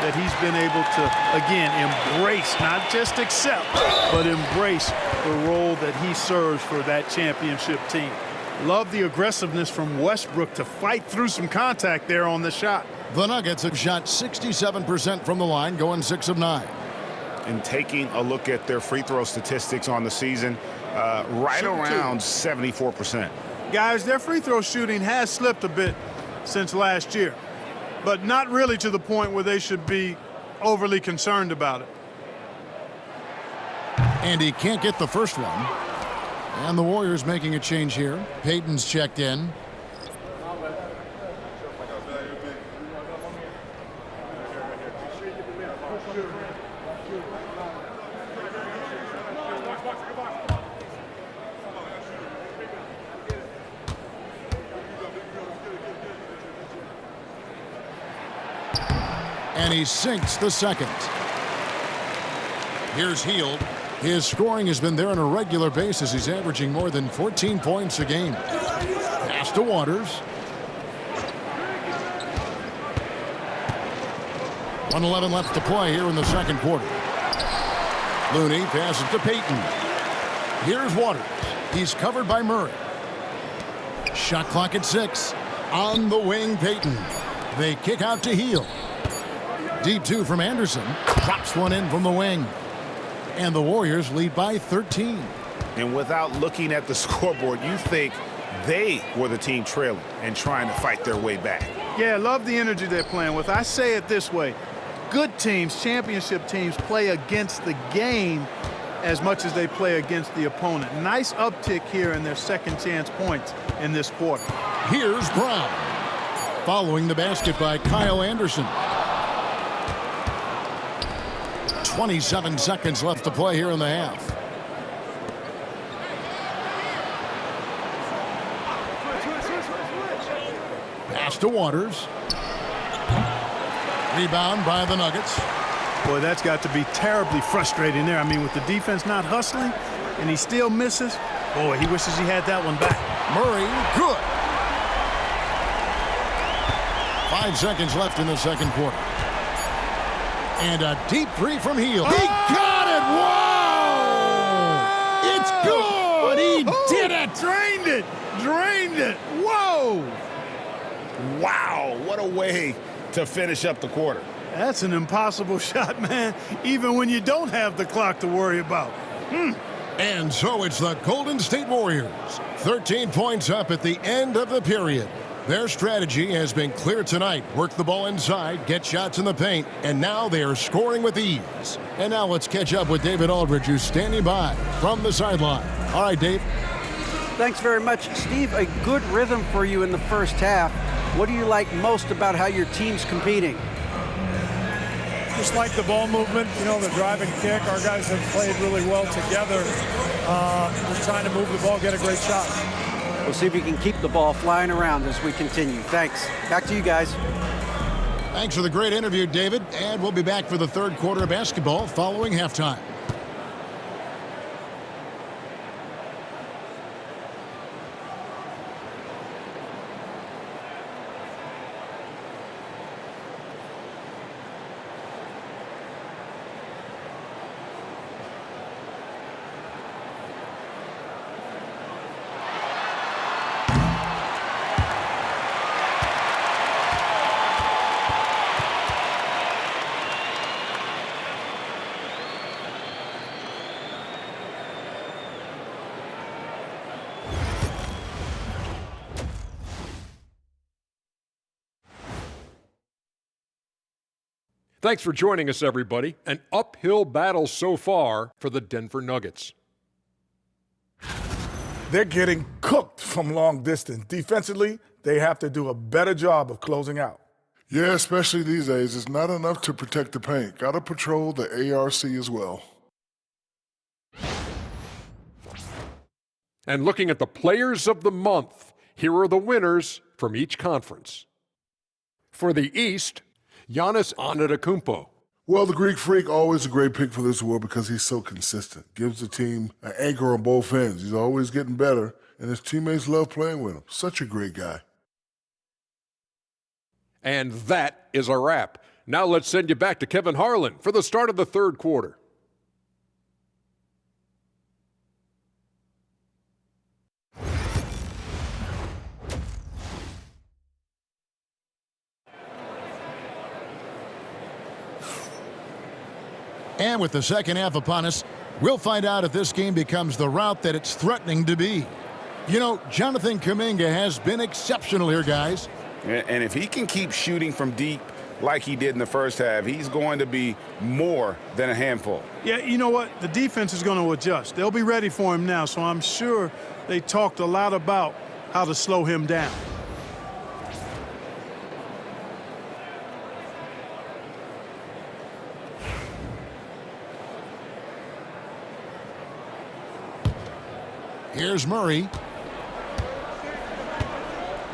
that he's been able to, again, embrace, not just accept, but embrace the role that he serves for that championship team. Love the aggressiveness from Westbrook to fight through some contact there on the shot. The Nuggets have shot 67% from the line, going 6 of 9. And taking a look at their free throw statistics on the season, right around 74%. Guys, their free throw shooting has slipped a bit since last year, but not really to the point where they should be overly concerned about it. And he can't get the first one. And the Warriors making a change here. Payton's checked in. And he sinks the second. Here's Hield. His scoring has been there on a regular basis. He's averaging more than 14 points a game. Pass to Waters. 1:11 left to play here in the second quarter. Looney passes to Payton. Here's Waters. He's covered by Murray. Shot clock at 6. On the wing, Payton. They kick out to Hield. Deep 2 from Anderson. Drops one in from the wing. And the Warriors lead by 13. And without looking at the scoreboard, you think they were the team trailing and trying to fight their way back. Yeah, love the energy they're playing with. I say it this way. Good teams, championship teams, play against the game as much as they play against the opponent. Nice uptick here in their second chance points in this quarter. Here's Brown. Following the basket by Kyle Anderson. 27 seconds left to play here in the half. Pass to Waters. Rebound by the Nuggets. Boy, that's got to be terribly frustrating there. I mean, with the defense not hustling and he still misses, boy, he wishes he had that one back. Murray, good. 5 seconds left in the second quarter. And a deep 3 from Hield. He got it! Whoa! It's good! He did it! Drained it! Drained it! Whoa! Wow, what a way to finish up the quarter. That's an impossible shot, man, even when you don't have the clock to worry about. And so it's the Golden State Warriors. 13 points up at the end of the period. Their strategy has been clear tonight. Work the ball inside, get shots in the paint, and now they are scoring with ease. And now let's catch up with David Aldridge, who's standing by from the sideline. All right, Dave. Thanks very much, Steve. A good rhythm for you in the first half. What do you like most about how your team's competing? Just like the ball movement, you know, the drive and kick. Our guys have played really well together. We're trying to move the ball, get a great shot. We'll see if we can keep the ball flying around as we continue. Thanks. Back to you guys. Thanks for the great interview, David. And we'll be back for the third quarter of basketball following halftime. Thanks for joining us, everybody. An uphill battle so far for the Denver Nuggets. They're getting cooked from long distance. Defensively, they have to do a better job of closing out. Yeah, especially these days. It's not enough to protect the paint. Got to patrol the ARC as well. And looking at the players of the month, here are the winners from each conference. For the East, Giannis Antetokounmpo. Well, the Greek Freak, always a great pick for this award because he's so consistent. Gives the team an anchor on both ends. He's always getting better, and his teammates love playing with him. Such a great guy. And that is a wrap. Now let's send you back to Kevin Harlan for the start of the third quarter. And with the second half upon us, we'll find out if this game becomes the route that it's threatening to be. You know, Jonathan Kuminga has been exceptional here, guys. And if he can keep shooting from deep like he did in the first half, he's going to be more than a handful. Yeah, you know what? The defense is going to adjust. They'll be ready for him now, so I'm sure they talked a lot about how to slow him down. Here's Murray.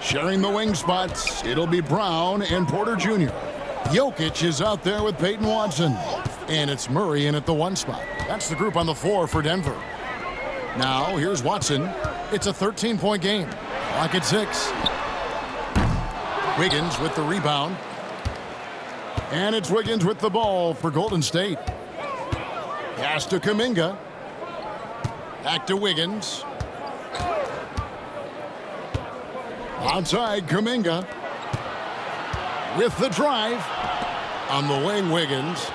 Sharing the wing spots, it'll be Brown and Porter Jr. Jokic is out there with Peyton Watson. And it's Murray in at the 1 spot. That's the group on the floor for Denver. Now, here's Watson. It's a 13-point game. Clock at 6. Wiggins with the rebound. And it's Wiggins with the ball for Golden State. Pass to Kuminga. Back to Wiggins. Outside, Kuminga. With the drive. On the wing, Wiggins.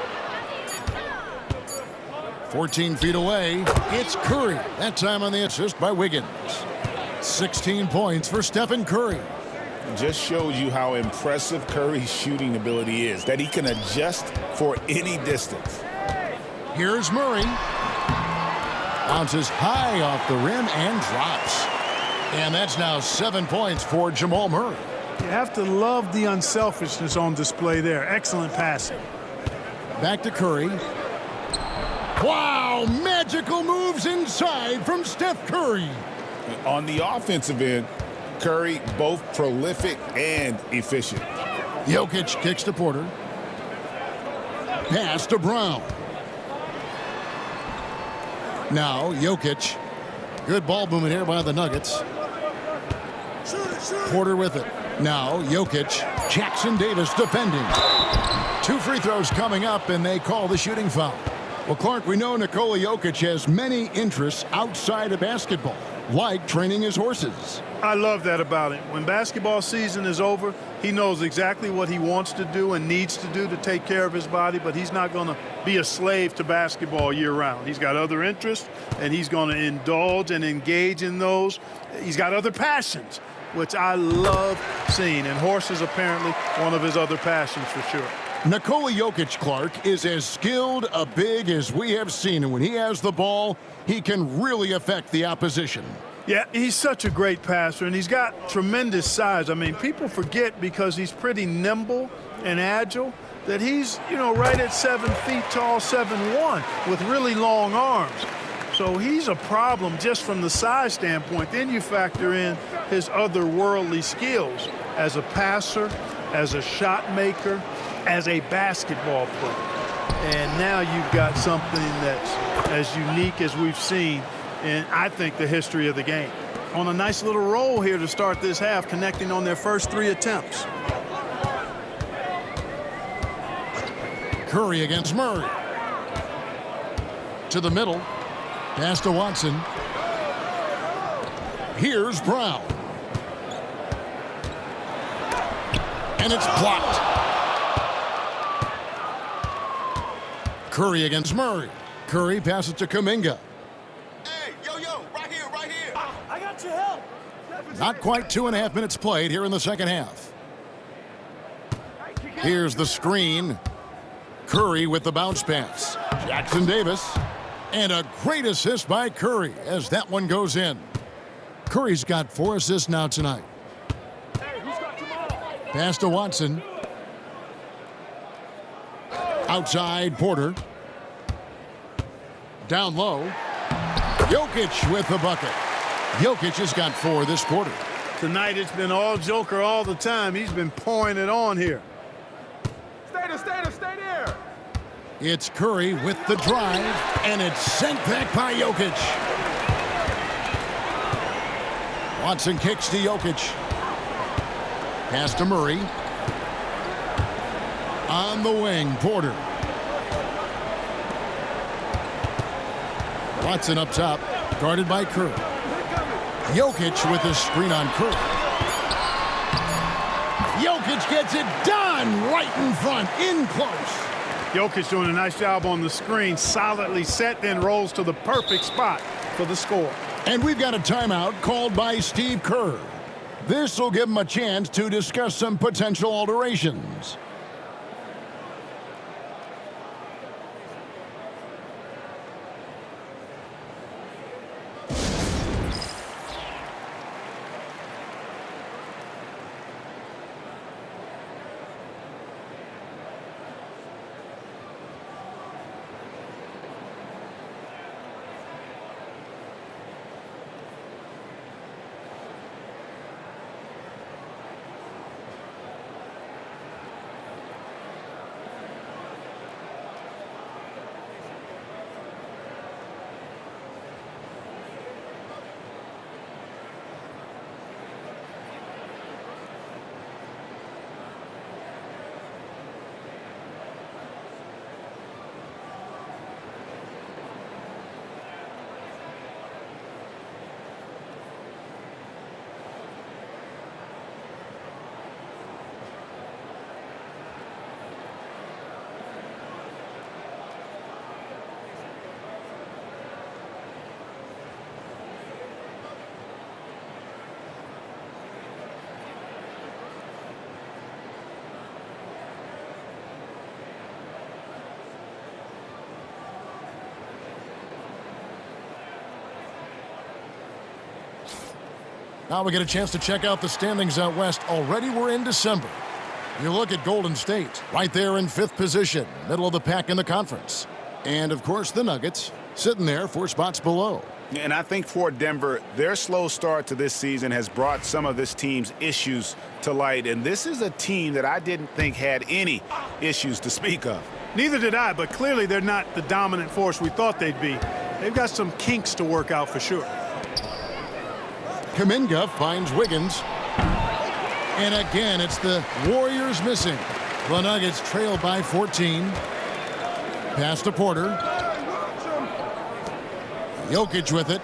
14 feet away, it's Curry. That time on the assist by Wiggins. 16 points for Stephen Curry. Just shows you how impressive Curry's shooting ability is, that he can adjust for any distance. Here's Murray. Bounces high off the rim and drops. And that's now 7 points for Jamal Murray. You have to love the unselfishness on display there. Excellent passing. Back to Curry. Wow, magical moves inside from Steph Curry. On the offensive end, Curry both prolific and efficient. Jokic kicks to Porter. Pass to Brown. Now Jokic. Good ball movement here by the Nuggets. Porter with it. Now Jokic. Jackson Davis defending. 2 free throws coming up, and they call the shooting foul. Well, Clark, we know Nikola Jokic has many interests outside of basketball, like training his horses. I love that about him. When basketball season is over, he knows exactly what he wants to do and needs to do to take care of his body, but he's not going to be a slave to basketball year-round. He's got other interests, and he's going to indulge and engage in those. He's got other passions, which I love seeing, and horses apparently one of his other passions for sure. Nikola Jokic, Clark, is as skilled a big as we have seen, and when he has the ball, he can really affect the opposition. Yeah, he's such a great passer, and he's got tremendous size. I mean, people forget because he's pretty nimble and agile that he's, right at 7 feet tall, 7'1", with really long arms. So he's a problem just from the size standpoint. Then you factor in his otherworldly skills as a passer, as a shot maker, as a basketball player. And now you've got something that's as unique as we've seen in, I think, the history of the game. On a nice little roll here to start this half, connecting on their first 3 attempts. Curry against Murray. To the middle. Pass to Watson. Here's Brown. And it's blocked. Curry against Murray. Curry passes to Kuminga. Hey, yo, right here. I got your help. Not quite 2.5 minutes played here in the second half. Here's the screen. Curry with the bounce pass. Jackson Davis. And a great assist by Curry as that one goes in. Curry's got 4 assists now tonight. Pass to Watson. Outside, Porter. Down low. Jokic with the bucket. Jokic has got 4 this quarter. Tonight it's been all Joker all the time. He's been pouring it on here. Stay there. It's Curry with the drive, and it's sent back by Jokic. Watson kicks to Jokic. Pass to Murray. On the wing, Porter. Watson up top, guarded by Curry. Jokic with a screen on Curry. Jokic gets it done right in front, in close. Jokic doing a nice job on the screen, solidly set, then rolls to the perfect spot for the score. And we've got a timeout called by Steve Kerr. This will give him a chance to discuss some potential alterations. Now we get a chance to check out the standings out west. Already we're in December. You look at Golden State, right there in 5th position, middle of the pack in the conference. And, of course, the Nuggets sitting there 4 spots below. And I think for Denver, their slow start to this season has brought some of this team's issues to light. And this is a team that I didn't think had any issues to speak of. Neither did I, but clearly they're not the dominant force we thought they'd be. They've got some kinks to work out for sure. Kuminga finds Wiggins. And again, it's the Warriors missing. The Nuggets trail by 14. Pass to Porter. Jokic with it.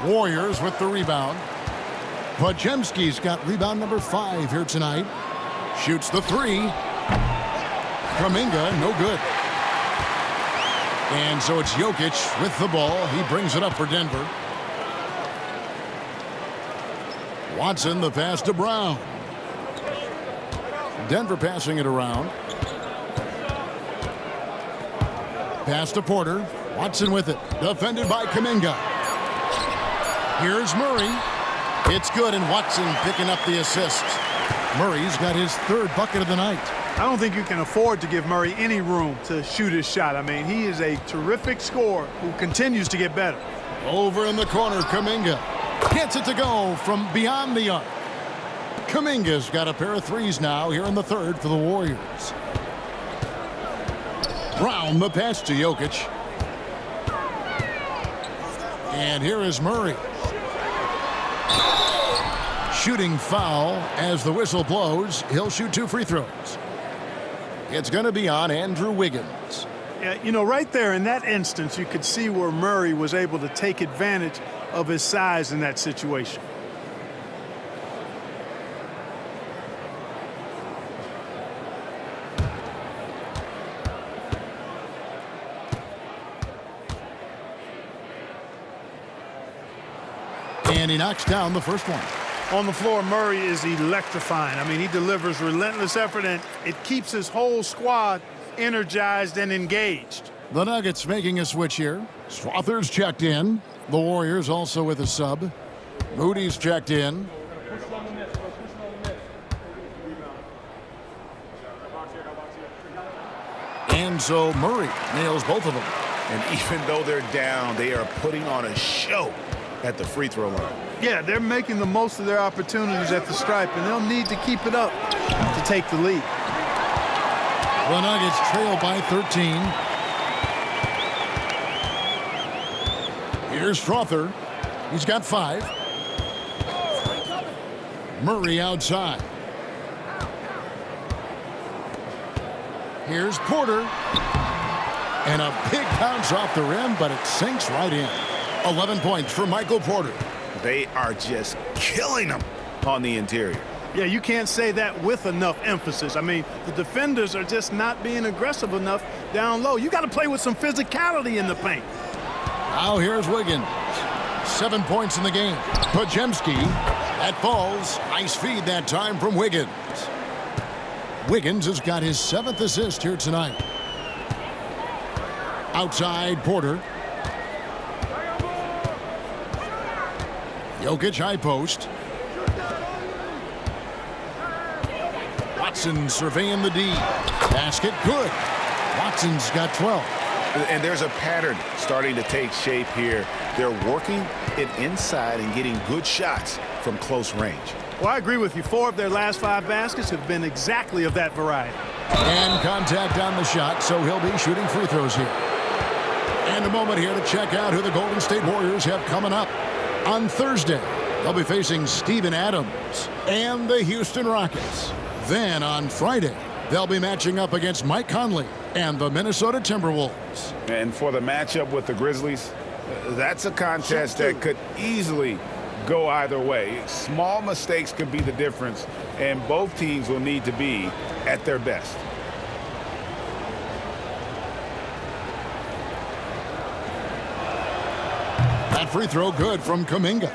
Warriors with the rebound. Podziemski's got rebound number 5 here tonight. Shoots the 3. Kuminga, no good. And so it's Jokic with the ball. He brings it up for Denver. Watson, the pass to Brown. Denver passing it around. Pass to Porter. Watson with it. Defended by Kuminga. Here's Murray. It's good, and Watson picking up the assist. Murray's got his 3rd bucket of the night. I don't think you can afford to give Murray any room to shoot his shot. I mean, he is a terrific scorer who continues to get better. Over in the corner, Kuminga gets it to go from beyond the arc. Kuminga's got a pair of 3s now here in the 3rd for the Warriors. Brown, the pass to Jokic. And here is Murray. Shooting foul as the whistle blows. He'll shoot 2 free throws. It's going to be on Andrew Wiggins. Yeah, you know, right there in that instance, you could see where Murray was able to take advantage of his size in that situation. And he knocks down the first one. On the floor, Murray is electrifying. I mean, he delivers relentless effort, and it keeps his whole squad energized and engaged. The Nuggets making a switch here. Strother's checked in. The Warriors also with a sub. Moody's checked in. And so Murray nails both of them. And even though they're down, they are putting on a show at the free throw line. Yeah, they're making the most of their opportunities at the stripe, and they'll need to keep it up to take the lead. The Nuggets trail by 13. Here's Strother. He's got 5. Murray outside. Here's Porter. And a big bounce off the rim, but it sinks right in. 11 points for Michael Porter. They are just killing them on the interior. Yeah, you can't say that with enough emphasis. I mean, the defenders are just not being aggressive enough down low. You got to play with some physicality in the paint. Now here's Wiggins. 7 points in the game. Podziemski. That falls. Nice feed that time from Wiggins. Wiggins has got his 7th assist here tonight. Outside Porter. Jokic high post. Watson surveying the D. Basket good. Watson's got 12. And there's a pattern starting to take shape here. They're working it inside and getting good shots from close range. Well, I agree with you. 4 of their last 5 baskets have been exactly of that variety. And contact on the shot, so he'll be shooting free throws here. And a moment here to check out who the Golden State Warriors have coming up. On Thursday, they'll be facing Steven Adams and the Houston Rockets. Then on Friday, they'll be matching up against Mike Conley and the Minnesota Timberwolves. And for the matchup with the Grizzlies, that's a contest that could easily go either way. Small mistakes could be the difference, and both teams will need to be at their best. That free throw good from Kuminga.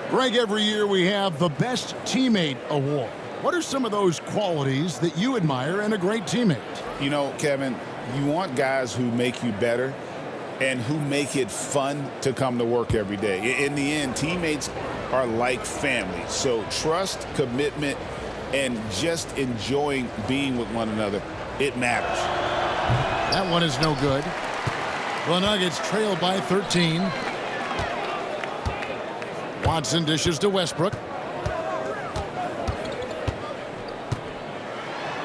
Greg, every year we have the Best Teammate Award. What are some of those qualities that you admire in a great teammate? You know, Kevin, you want guys who make you better, and who make it fun to come to work every day. In the end, teammates are like family. So trust, commitment, and just enjoying being with one another, it matters. That one is no good. The Nuggets trail by 13. Watson dishes to Westbrook.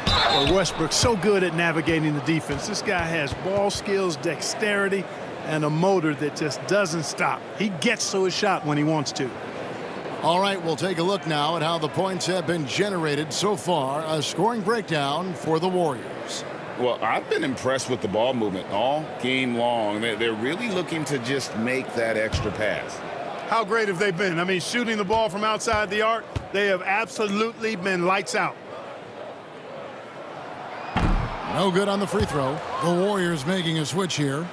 Well, Westbrook's so good at navigating the defense. This guy has ball skills, dexterity, and a motor that just doesn't stop. He gets to his shot when he wants to. All right, we'll take a look now at how the points have been generated so far. A scoring breakdown for the Warriors. Well, I've been impressed with the ball movement all game long. They're really looking to just make that extra pass. How great have they been? I mean, shooting the ball from outside the arc, they have absolutely been lights out. No good on the free throw. The Warriors making a switch here.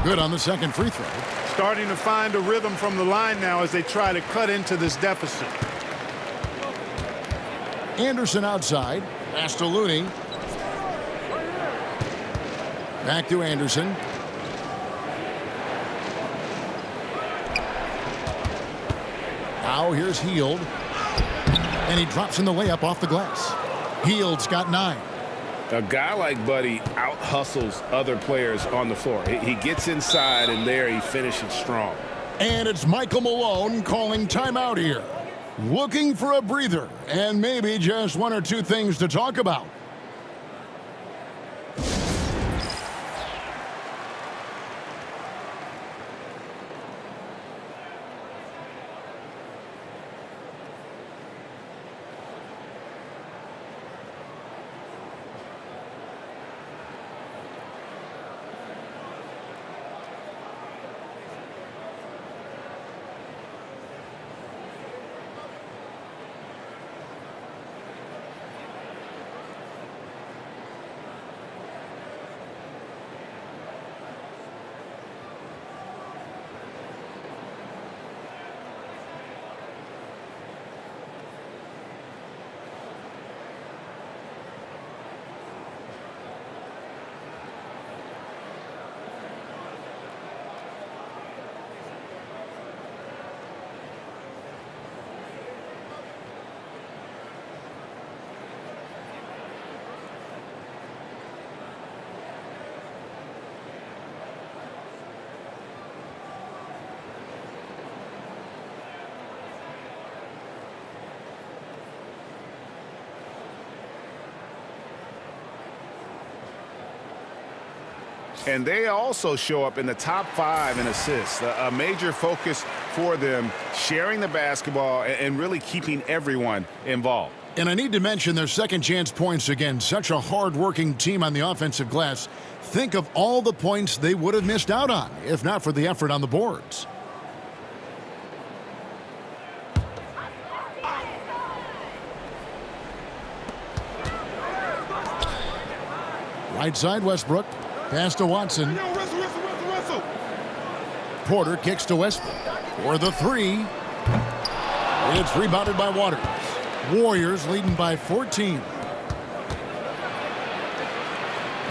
Good on the second free throw. Starting to find a rhythm from the line now as they try to cut into this deficit. Anderson outside. Pass to Looney. Back to Anderson. Now here's Hield. And he drops in the layup off the glass. Hield's got 9. A guy like Buddy out-hustles other players on the floor. He gets inside, and there he finishes strong. And it's Michael Malone calling timeout here. Looking for a breather and maybe just one or two things to talk about. And they also show up in the top 5 in assists. A major focus for them, sharing the basketball and really keeping everyone involved. And I need to mention their second chance points again. Such a hard-working team on the offensive glass. Think of all the points they would have missed out on if not for the effort on the boards. Right side, Westbrook. Pass to Watson. Porter kicks to Westbrook for the 3. It's rebounded by Waters. Warriors leading by 14.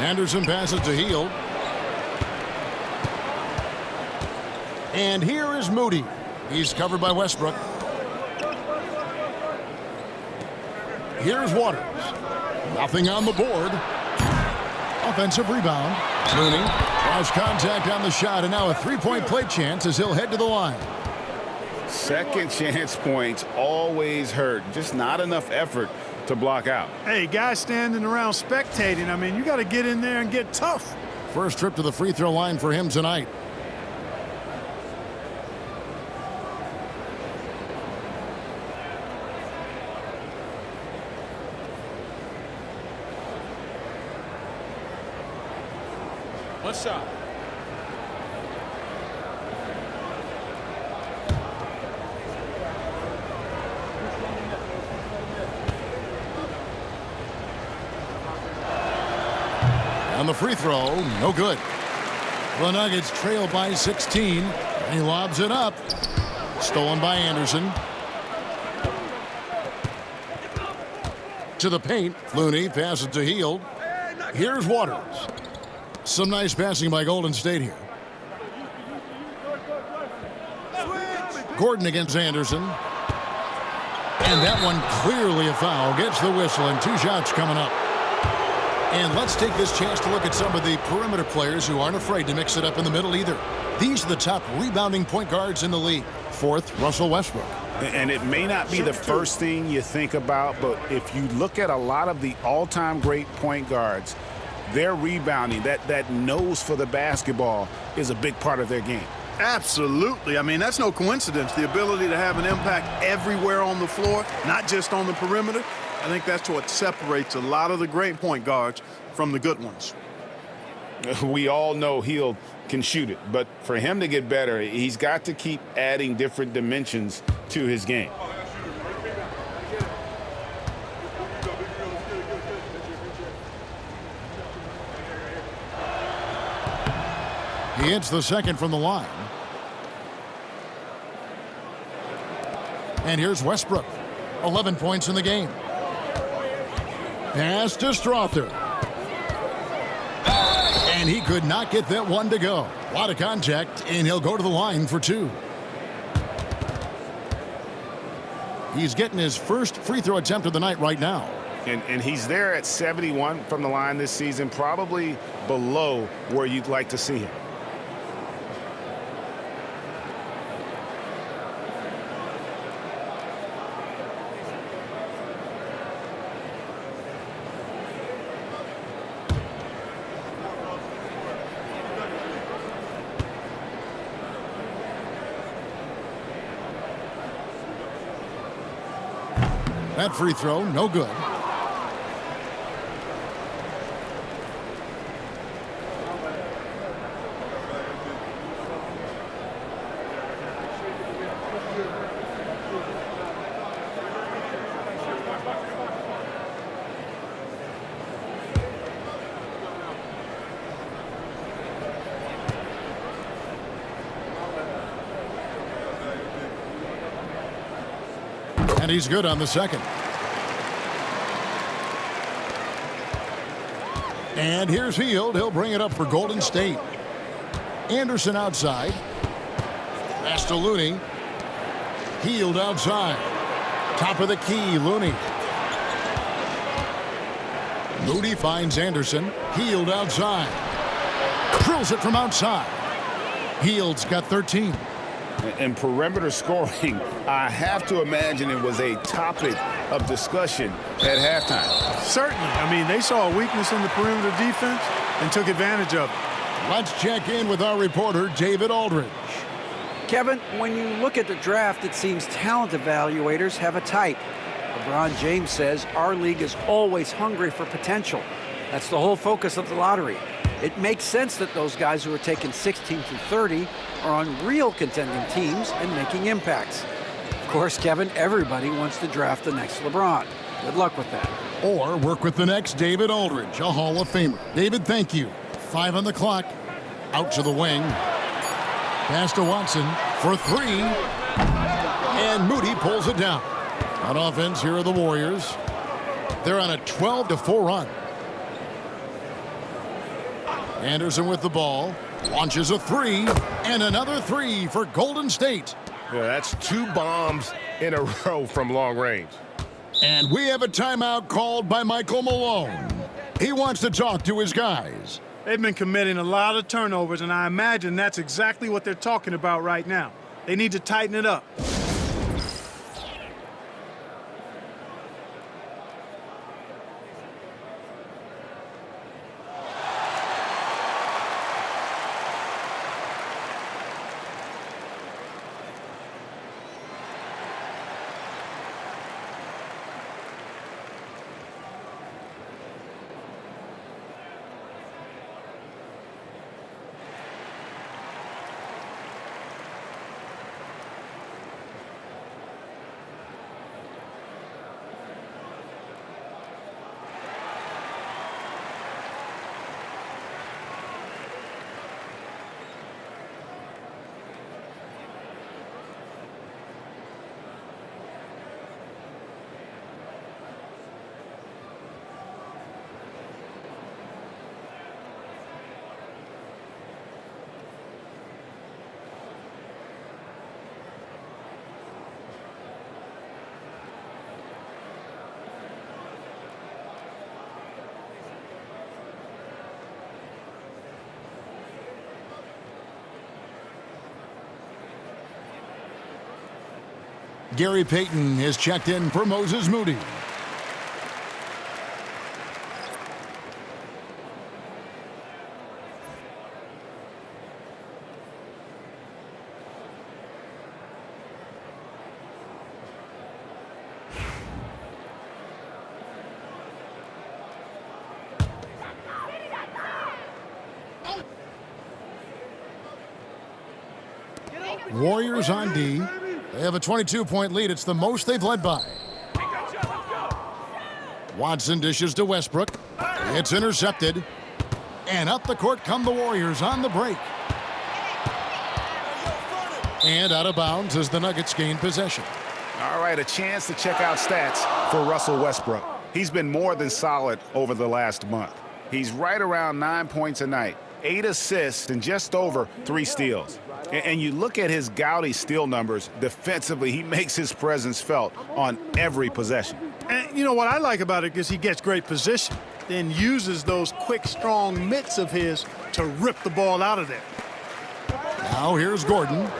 Anderson passes to Hield. And here is Moody. He's covered by Westbrook. Here's Waters. Nothing on the board. Offensive rebound. Looney has contact on the shot, and now a three-point play chance as he'll head to the line. Second chance points always hurt. Just not enough effort to block out. Hey, guys standing around spectating. I mean, you got to get in there and get tough. First trip to the free throw line for him tonight. One shot. the free throw, no good. The Nuggets trail by 16. And he lobs it up. Stolen by Anderson. To the paint. Looney passes to Hield. Here's Waters. Some nice passing by Golden State here. Gordon against Anderson. And that one clearly a foul. Gets the whistle and 2 shots coming up. And let's take this chance to look at some of the perimeter players who aren't afraid to mix it up in the middle either. These are the top rebounding point guards in the league. 4th, Russell Westbrook. And it may not be the first thing you think about, but if you look at a lot of the all-time great point guards, their rebounding, that nose for the basketball is a big part of their game. Absolutely. I mean, that's no coincidence. The ability to have an impact everywhere on the floor, not just on the perimeter. I think that's what separates a lot of the great point guards from the good ones. We all know Hield can shoot it, but for him to get better, he's got to keep adding different dimensions to his game. He hits the second from the line. And here's Westbrook. 11 points in the game. Pass to Strother. And he could not get that one to go. A lot of contact, and he'll go to the line for 2. He's getting his first free throw attempt of the night right now. And he's there at 71 from the line this season, probably below where you'd like to see him. That free throw, no good. And he's good on the second. And here's Hield. He'll bring it up for Golden State. Anderson outside. Pass to Looney. Hield outside. Top of the key, Looney. Moody finds Anderson. Hield outside. Drills it from outside. Hield's got 13. And perimeter scoring, I have to imagine it was a topic of discussion at halftime. Certainly. I mean, they saw a weakness in the perimeter defense and took advantage of it. Let's check in with our reporter, David Aldridge. Kevin, when you look at the draft, it seems talent evaluators have a type. LeBron James says our league is always hungry for potential. That's the whole focus of the lottery. It makes sense that those guys who are taken 16 through 30 are on real contending teams and making impacts. Of course, Kevin, everybody wants to draft the next LeBron. Good luck with that. Or work with the next David Aldridge, a Hall of Famer. David, thank you. 5 on the clock. Out to the wing. Pass to Watson for 3. And Moody pulls it down. On offense, here are the Warriors. They're on a 12-4 run. Anderson with the ball. Launches a 3. And another 3 for Golden State. Yeah, that's 2 bombs in a row from long range. And we have a timeout called by Michael Malone. He wants to talk to his guys. They've been committing a lot of turnovers, and I imagine that's exactly what they're talking about right now. They need to tighten it up. Gary Payton is checked in for Moses Moody. Warriors on D. They have a 22-point lead. It's the most they've led by. Watson dishes to Westbrook. It's intercepted. And up the court come the Warriors on the break. And out of bounds as the Nuggets gain possession. All right, a chance to check out stats for Russell Westbrook. He's been more than solid over the last month. He's right around 9 points a night, 8 assists, and just over 3 steals. And you look at his gaudy steal numbers, defensively, he makes his presence felt on every possession. And you know what I like about it is he gets great position, then uses those quick, strong mitts of his to rip the ball out of there. Now here's Gordon.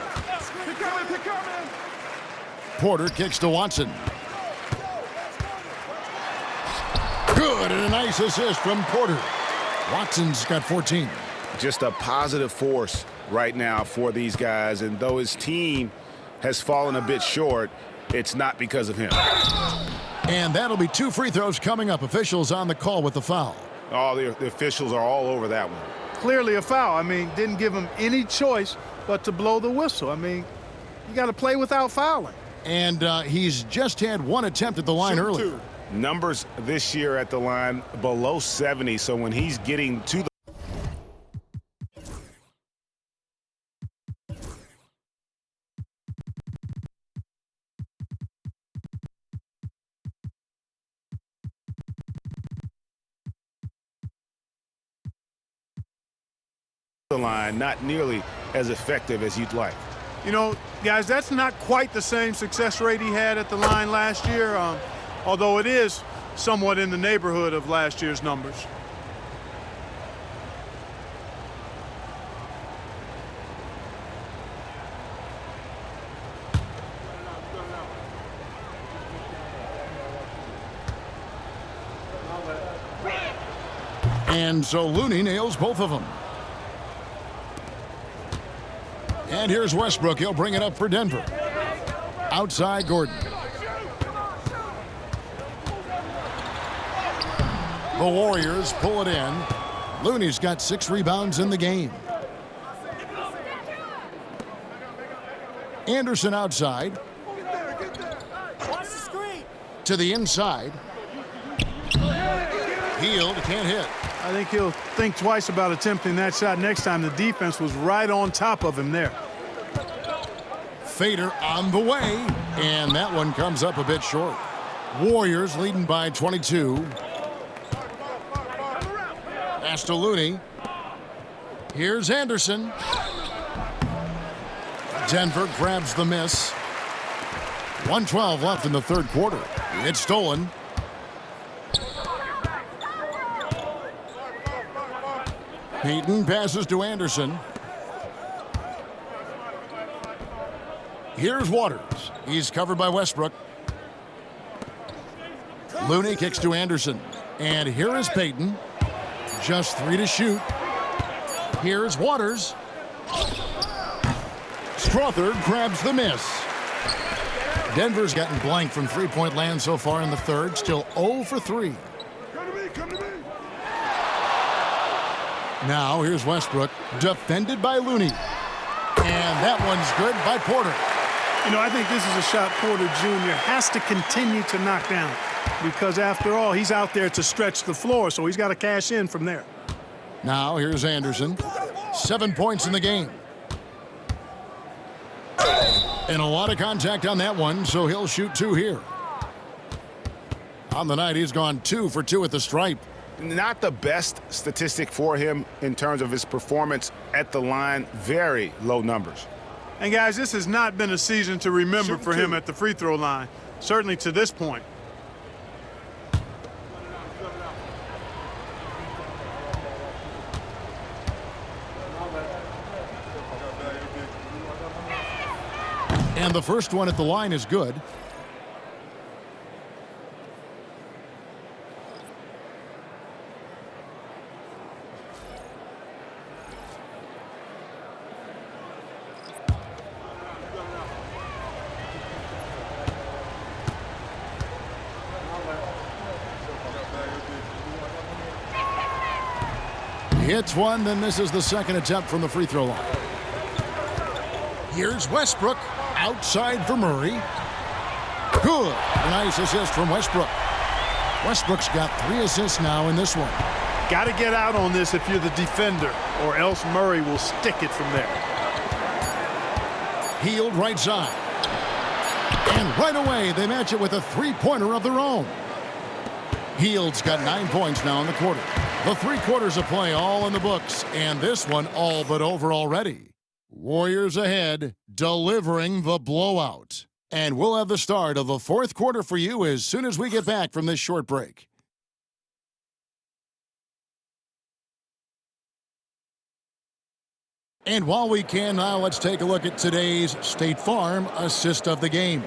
Porter kicks to Watson. Good, and a nice assist from Porter. Watson's got 14. Just a positive force right now for these guys, and though his team has fallen a bit short, it's not because of him. And that'll be 2 free throws coming up. Officials on the call with the foul. Oh, the officials are all over that one. Clearly a foul. I mean, didn't give him any choice but to blow the whistle. I mean, you got to play without fouling. And he's just had 1 attempt at the line earlier. Numbers this year at the line below 70, so when he's getting to the line, not nearly as effective as you'd like. You know, guys, that's not quite the same success rate he had at the line last year, although it is somewhat in the neighborhood of last year's numbers. And so Looney nails both of them. And here's Westbrook. He'll bring it up for Denver. Outside Gordon. The Warriors pull it in. Looney's got 6 rebounds in the game. Anderson outside. To the inside. Hield can't hit. I think he'll think twice about attempting that shot next time. The defense was right on top of him there. Fader on the way, and that one comes up a bit short. Warriors leading by 22. Pass to Looney. Here's Anderson. Denver grabs the miss. 1:12 left in the third quarter. It's stolen. Payton passes to Anderson. Here's Waters. He's covered by Westbrook. Looney kicks to Anderson. And here is Payton. Just 3 to shoot. Here's Waters. Strouthard grabs the miss. Denver's gotten blank from three-point land so far in the third. Still 0 for 3. Now here's Westbrook, defended by Looney. And that one's good by Porter. You know, I think this is a shot Porter Jr. has to continue to knock down because, after all, he's out there to stretch the floor, so he's got to cash in from there. Now here's Anderson. 7 points in the game. And a lot of contact on that one, so he'll shoot 2 here. On the night, he's gone 2 for 2 at the stripe. Not the best statistic for him in terms of his performance at the line. Very low numbers. And, guys, this has not been a season to remember for him at the free throw line, certainly to this point. And the first one at the line is good. He hits one, then misses the second attempt from the free throw line. Here's Westbrook. Outside for Murray. Good. A nice assist from Westbrook. Westbrook's got 3 assists now in this one. Got to get out on this if you're the defender, or else Murray will stick it from there. Hield right side. And right away, they match it with a three-pointer of their own. Hield's got 9 points now in the quarter. The 3 quarters of play all in the books, and this one all but over already. Warriors ahead, delivering the blowout. And we'll have the start of the 4th quarter for you as soon as we get back from this short break. And while we can now, let's take a look at today's State Farm assist of the game.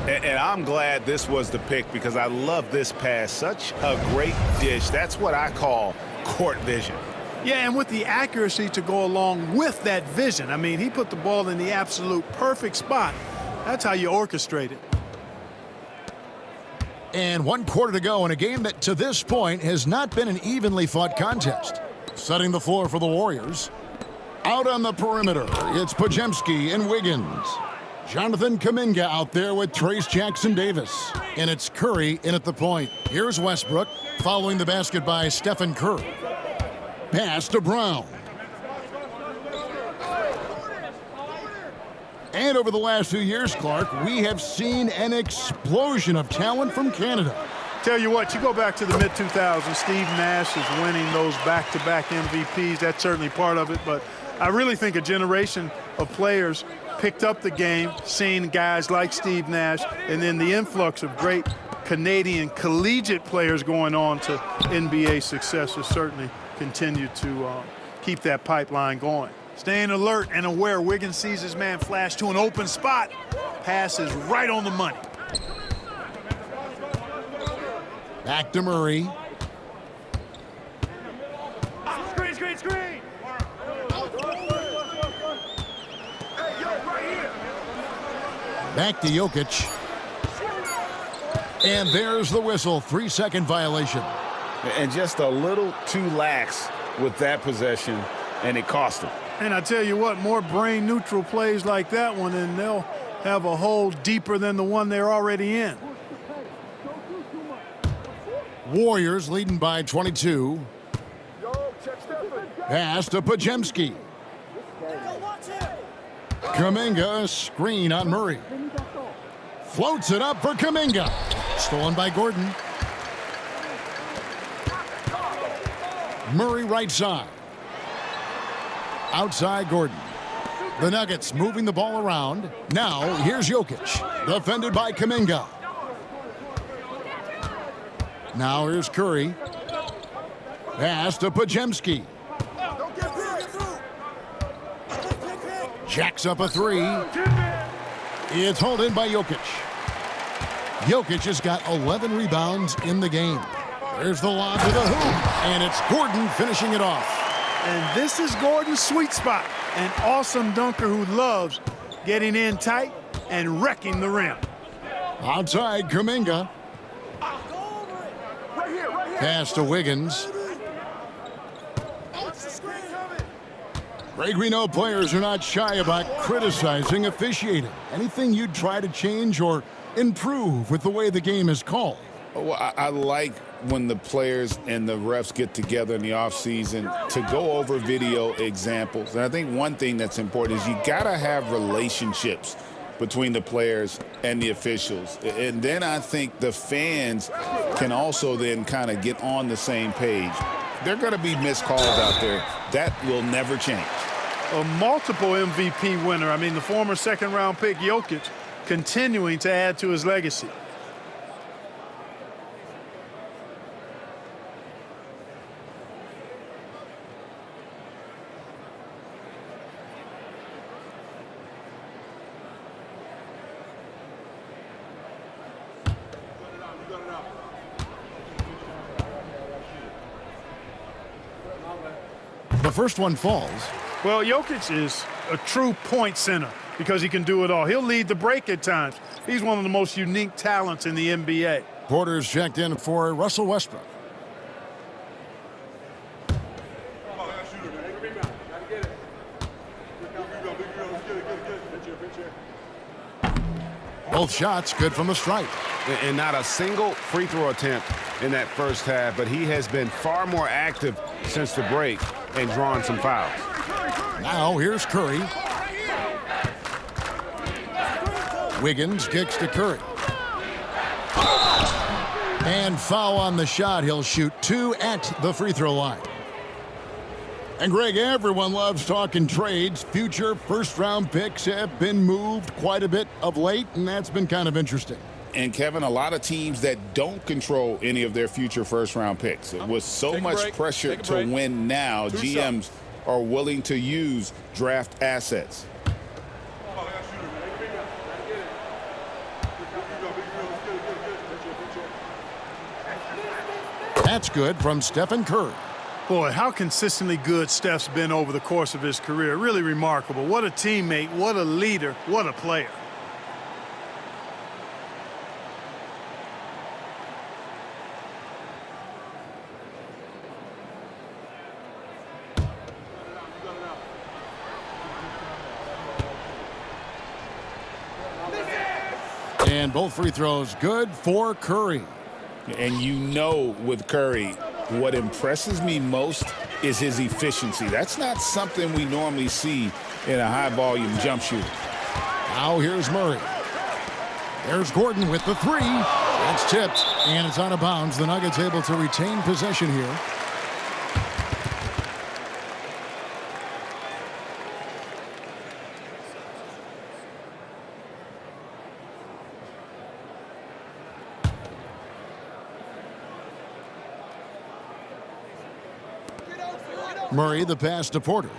And I'm glad this was the pick because I love this pass. Such a great dish. That's what I call court vision. Yeah, and with the accuracy to go along with that vision. I mean, he put the ball in the absolute perfect spot. That's how you orchestrate it. And 1 quarter to go in a game that to this point has not been an evenly fought contest. Setting the floor for the Warriors. Out on the perimeter, it's Podziemski and Wiggins. Jonathan Kuminga out there with Trayce Jackson-Davis. And it's Curry in at the point. Here's Westbrook following the basket by Stephen Curry. Pass to Brown. And over the last 2 years, Clark, we have seen an explosion of talent from Canada. Tell you what, you go back to the mid-2000s, Steve Nash is winning those back-to-back MVPs. That's certainly part of it, but I really think a generation of players picked up the game, seeing guys like Steve Nash, and then the influx of great Canadian collegiate players going on to NBA success has certainly continued to keep that pipeline going. Staying alert and aware, Wiggins sees his man flash to an open spot. Pass is right on the money. Back to Murray. Screen, screen, screen. Back to Jokic. And there's the whistle. 3-second violation. And just a little too lax with that possession, and it cost him. And I tell you what, more brain-neutral plays like that one, and they'll have a hole deeper than the one they're already in. Warriors leading by 22. Pass to Podziemski. Kuminga, screen on Murray. Floats it up for Kuminga. Stolen by Gordon. Murray right side. Outside Gordon. The Nuggets moving the ball around. Now here's Jokic. Defended by Kuminga. Now here's Curry. Pass to Podziemski. Jacks up a 3. It's hauled in by Jokic. Jokic has got 11 rebounds in the game. There's the lob to the hoop, and it's Gordon finishing it off. And this is Gordon's sweet spot. An awesome dunker who loves getting in tight and wrecking the rim. Outside Kuminga. Pass to Wiggins. Greg, we know players are not shy about criticizing officiating. Anything you'd try to change or improve with the way the game is called? Well, I like when the players and the refs get together in the offseason to go over video examples. And I think one thing that's important is you got to have relationships between the players and the officials. And then I think the fans can also then kind of get on the same page. There are going to be missed calls out there. That will never change. A multiple MVP winner. I mean, the former second-round pick, Jokic, continuing to add to his legacy. The first one falls. Well, Jokic is a true point center because he can do it all. He'll lead the break at times. He's one of the most unique talents in the NBA. Porter's checked in for Russell Westbrook. Both shots good from the stripe. And not a single free throw attempt in that first half, but he has been far more active since the break and drawn some fouls. Now here's Curry. Wiggins kicks to Curry. And foul on the shot. He'll shoot 2 at the free throw line. And Greg, everyone loves talking trades. Future first-round picks have been moved quite a bit of late, and that's been kind of interesting. And, Kevin, a lot of teams that don't control any of their future first-round picks. With so much pressure to win now, GMs are willing to use draft assets. That's good from Stephen Curry. Boy, how consistently good Steph's been over the course of his career. Really remarkable. What a teammate, what a leader, what a player. And both free throws good for Curry. And you know with Curry, what impresses me most is his efficiency. That's not something we normally see in a high-volume jump shooter. Now here's Murray. There's Gordon with the 3. It's tipped, and it's out of bounds. The Nuggets able to retain possession here. Murray, the pass to Porter.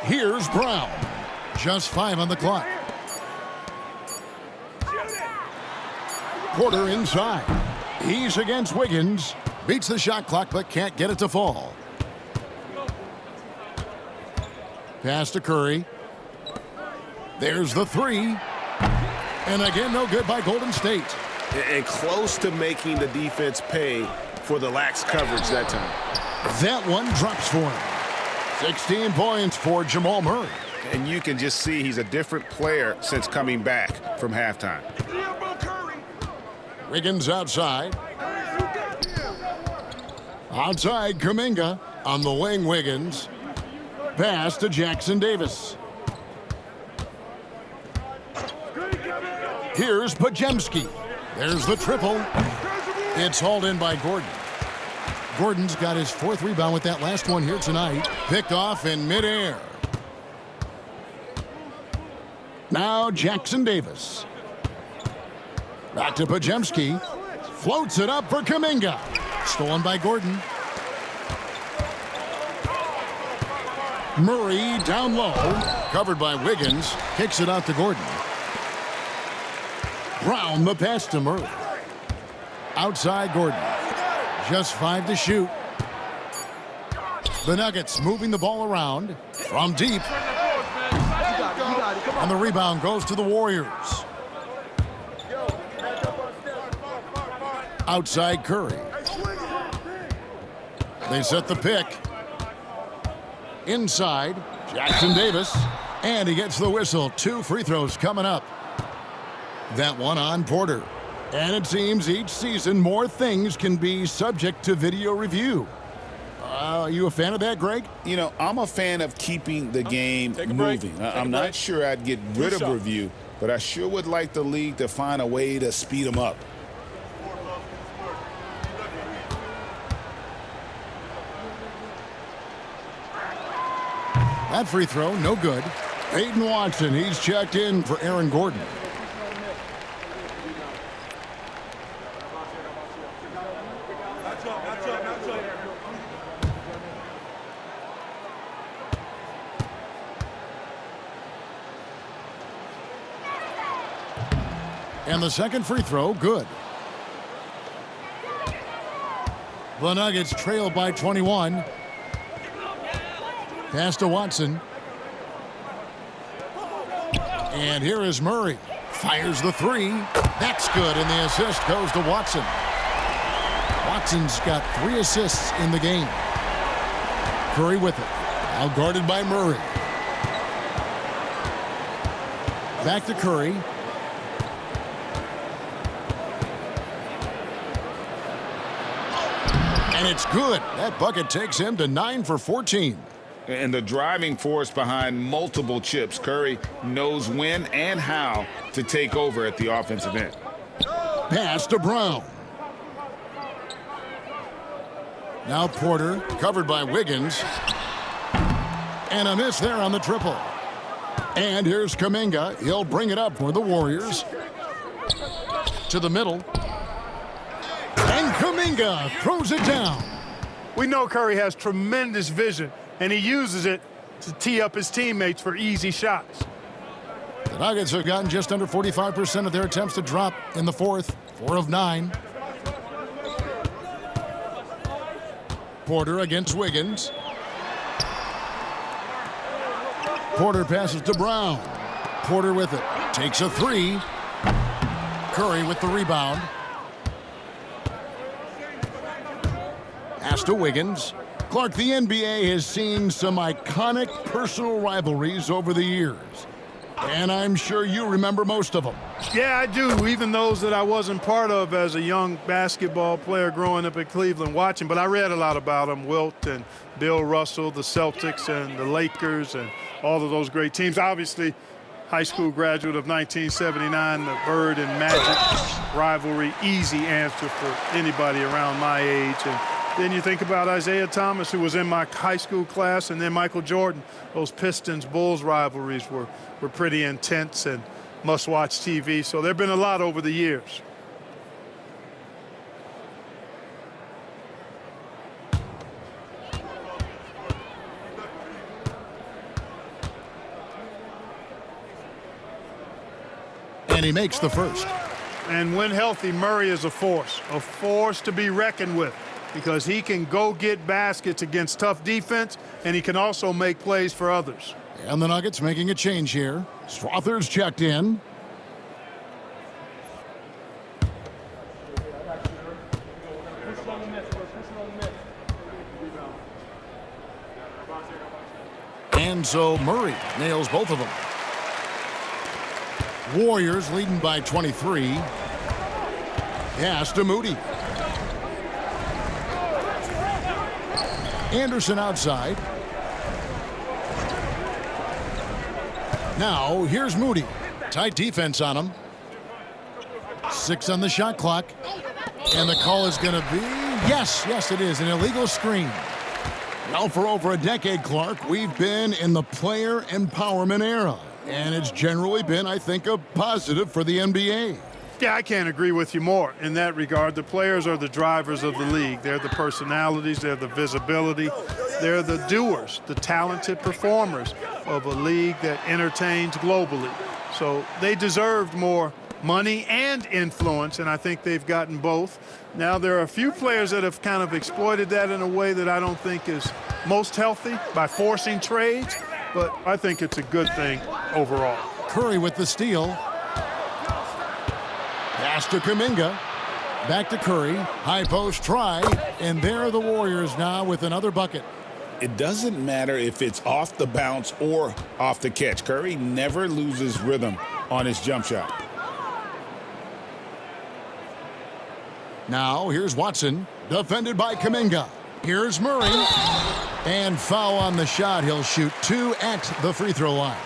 Here's Brown. Just 5 on the clock. Porter inside. He's against Wiggins. Beats the shot clock, but can't get it to fall. Pass to Curry. There's the 3. And again, no good by Golden State. And close to making the defense pay for the lax coverage that time. That one drops for him. 16 points for Jamal Murray. And you can just see he's a different player since coming back from halftime. Wiggins outside. Outside, Kuminga on the wing. Wiggins. Pass to Jackson Davis. Here's Podziemski. There's the triple. It's hauled in by Gordon. Gordon's got his 4th rebound with that last one here tonight. Picked off in midair. Now Jackson Davis. Back to Podziemski. Floats it up for Kuminga. Stolen by Gordon. Murray down low. Covered by Wiggins. Kicks it out to Gordon. Brown the pass to Murray. Outside Gordon. Just 5 to shoot. The Nuggets moving the ball around from deep. And the rebound goes to the Warriors. Outside Curry. They set the pick. Inside, Jackson Davis. And he gets the whistle. 2 free throws coming up. That one on Porter. And it seems each season more things can be subject to video review. Are you a fan of that, Greg? You know, I'm a fan of keeping the game moving. I'm not sure I'd get rid of review, but I sure would like the league to find a way to speed them up. That free throw, no good. Peyton Watson, he's checked in for Aaron Gordon. And the second free throw, good. The Nuggets trail by 21. Pass to Watson. And here is Murray. Fires the three. That's good, and the assist goes to Watson. Watson's got 3 assists in the game. Curry with it. Now guarded by Murray. Back to Curry. And it's good. That bucket takes him to 9 for 14. And the driving force behind multiple chips, Curry knows when and how to take over at the offensive end. Pass to Brown. Now Porter, covered by Wiggins. And a miss there on the triple. And here's Kuminga. He'll bring it up for the Warriors. To the middle. And Kuminga throws it down. We know Curry has tremendous vision, and he uses it to tee up his teammates for easy shots. The Nuggets have gotten just under 45% of their attempts to drop in the fourth. 4 of 9. Porter against Wiggins. Porter passes to Brown. Porter with it. Takes a 3. Curry with the rebound. Pass to Wiggins. Clark, the NBA has seen some iconic personal rivalries over the years. And I'm sure you remember most of them. Yeah, I do, even those that I wasn't part of as a young basketball player growing up in Cleveland watching. But I read a lot about them, Wilt and Bill Russell, the Celtics and the Lakers and all of those great teams. Obviously, high school graduate of 1979, the Bird and Magic rivalry, easy answer for anybody around my age. And then you think about Isaiah Thomas, who was in my high school class, and then Michael Jordan. Those Pistons-Bulls rivalries were pretty intense and must-watch TV. So there have been a lot over the years. And he makes the first. And when healthy, Murray is a force to be reckoned with, because he can go get baskets against tough defense, and he can also make plays for others. And the Nuggets making a change here. Strother's checked in. And so Murray nails both of them. Warriors leading by 23. Pass to Moody. Anderson outside. Now, here's Moody. Tight defense on him. 6 on the shot clock. And the call is going to be, yes, it is, an illegal screen. Well, for over a decade, Clark, we've been in the player empowerment era. And it's generally been, I think, a positive for the NBA. Yeah, I can't agree with you more in that regard. The players are the drivers of the league. They're the personalities, they're the visibility, they're the doers, the talented performers of a league that entertains globally. So they deserved more money and influence, and I think they've gotten both. Now, there are a few players that have kind of exploited that in a way that I don't think is most healthy by forcing trades, but I think it's a good thing overall. Curry with the steal. Pass to Kuminga. Back to Curry. High post try. And there are the Warriors now with another bucket. It doesn't matter if it's off the bounce or off the catch. Curry never loses rhythm on his jump shot. Now here's Watson. Defended by Kuminga. Here's Murray. And foul on the shot. He'll shoot 2 at the free throw line.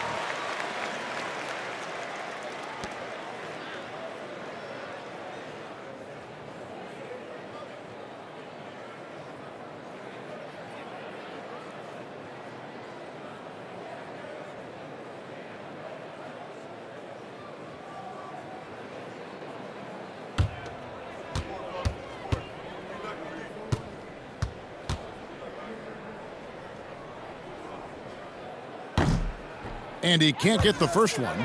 And he can't get the first one.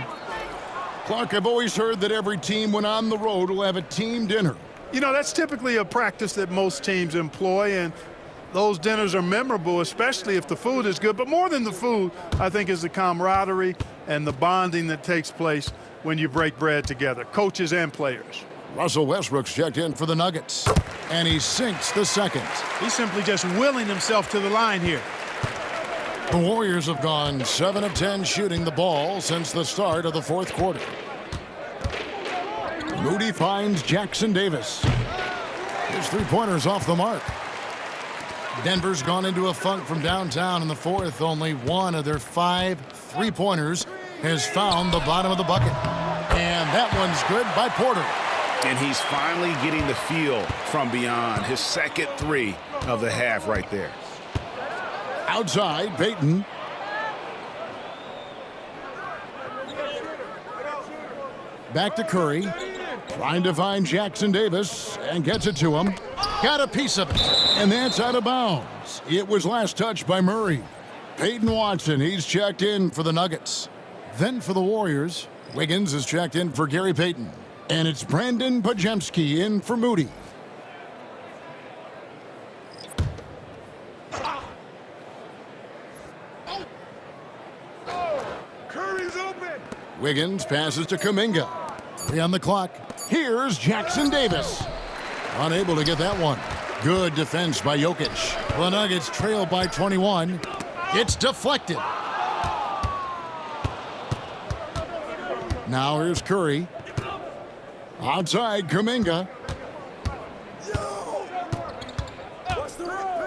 Clark, I've always heard that every team when on the road will have a team dinner. You know, that's typically a practice that most teams employ, and those dinners are memorable, especially if the food is good. But more than the food, I think, is the camaraderie and the bonding that takes place when you break bread together, coaches and players. Russell Westbrook's checked in for the Nuggets, and he sinks the second. He's simply just willing himself to the line here. The Warriors have gone 7 of 10 shooting the ball since the start of the fourth quarter. Moody finds Jackson Davis. His three-pointer's off the mark. Denver's gone into a funk from downtown in the fourth. Only one of their 5 three-pointers has found the bottom of the bucket. And that one's good by Porter. And he's finally getting the feel from beyond. His second 3 of the half right there. Outside, Payton. Back to Curry. Trying to find Jackson Davis and gets it to him. Got a piece of it, and that's out of bounds. It was last touched by Murray. Peyton Watson, he's checked in for the Nuggets. Then for the Warriors, Wiggins is checked in for Gary Payton. And it's Brandon Podziemski in for Moody. Curry's open. Wiggins passes to Kuminga. 3 on the clock. Here's Jackson Davis. Unable to get that one. Good defense by Jokic. The Nuggets trail by 21. It's deflected. Now here's Curry. Outside, Kuminga.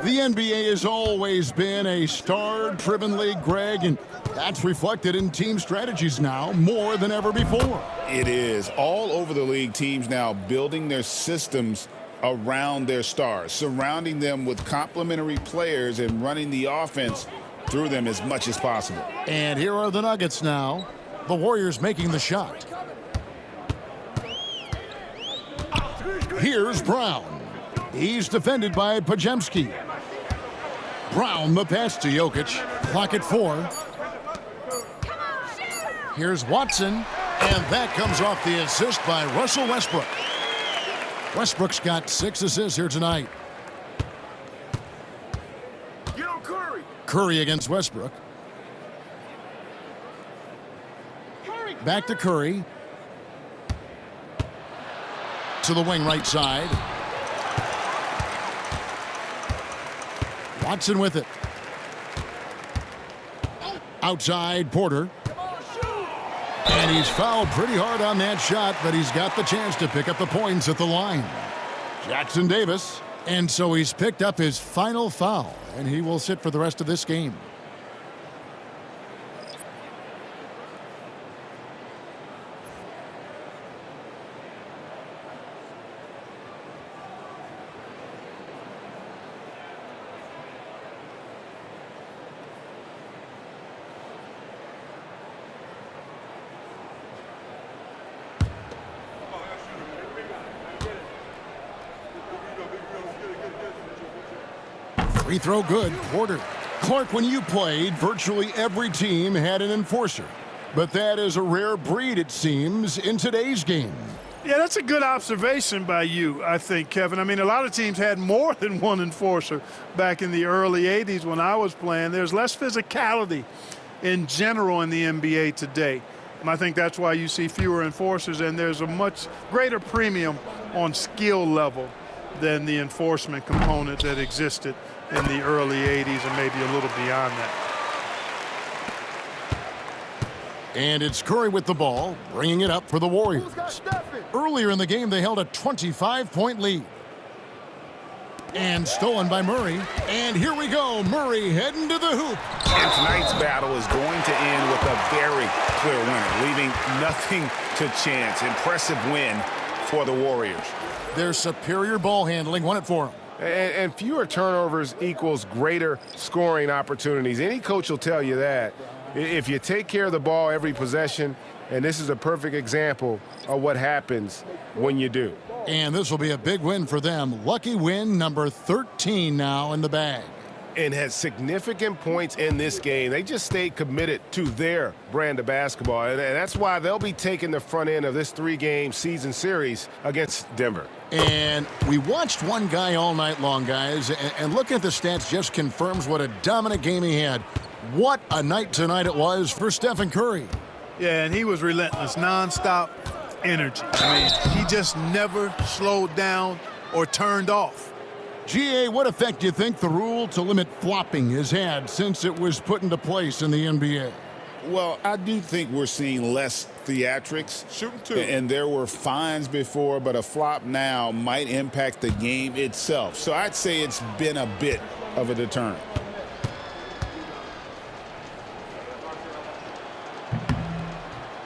The NBA has always been a star-driven league, Greg, and that's reflected in team strategies now more than ever before. It is. All over the league, teams now building their systems around their stars, surrounding them with complementary players and running the offense through them as much as possible. And here are the Nuggets now. The Warriors making the shot. Here's Brown. He's defended by Podziemski. Brown, the pass to Jokic. Clock at 4. Here's Watson, and that comes off the assist by Russell Westbrook. Westbrook's got 6 assists here tonight. Get on Curry. Curry against Westbrook. Back to Curry. To the wing right side. Watson with it. Outside, Porter. And he's fouled pretty hard on that shot, but he's got the chance to pick up the points at the line. Jackson Davis. And so he's picked up his final foul, and he will sit for the rest of this game. Free throw good, Porter. Clark, when you played, virtually every team had an enforcer. But that is a rare breed, it seems, in today's game. Yeah, that's a good observation by you, I think, Kevin. I mean, a lot of teams had more than one enforcer back in the early 80s when I was playing. There's less physicality in general in the NBA today. And I think that's why you see fewer enforcers, and there's a much greater premium on skill level than the enforcement component that existed in the early 80s and maybe a little beyond that. And it's Curry with the ball, bringing it up for the Warriors. Earlier in the game, they held a 25-point lead. And stolen by Murray. And here we go, Murray heading to the hoop. And tonight's battle is going to end with a very clear winner, leaving nothing to chance. Impressive win for the Warriors. Their superior ball handling won it for them. And fewer turnovers equals greater scoring opportunities. Any coach will tell you that. If you take care of the ball every possession, and this is a perfect example of what happens when you do. And this will be a big win for them. Lucky win number 13 now in the bag. and had significant points in this game. They just stayed committed to their brand of basketball, and that's why they'll be taking the front end of this 3-game season series against Denver. And we watched one guy all night long, guys, and looking at the stats just confirms what a dominant game he had. What a night tonight it was for Stephen Curry. Yeah, and he was relentless, nonstop energy. I mean, he just never slowed down or turned off. GA, what effect do you think the rule to limit flopping has had since it was put into place in the NBA? Well, I do think we're seeing less theatrics. Shooting two. And there were fines before, but a flop now might impact the game itself. So I'd say it's been a bit of a deterrent.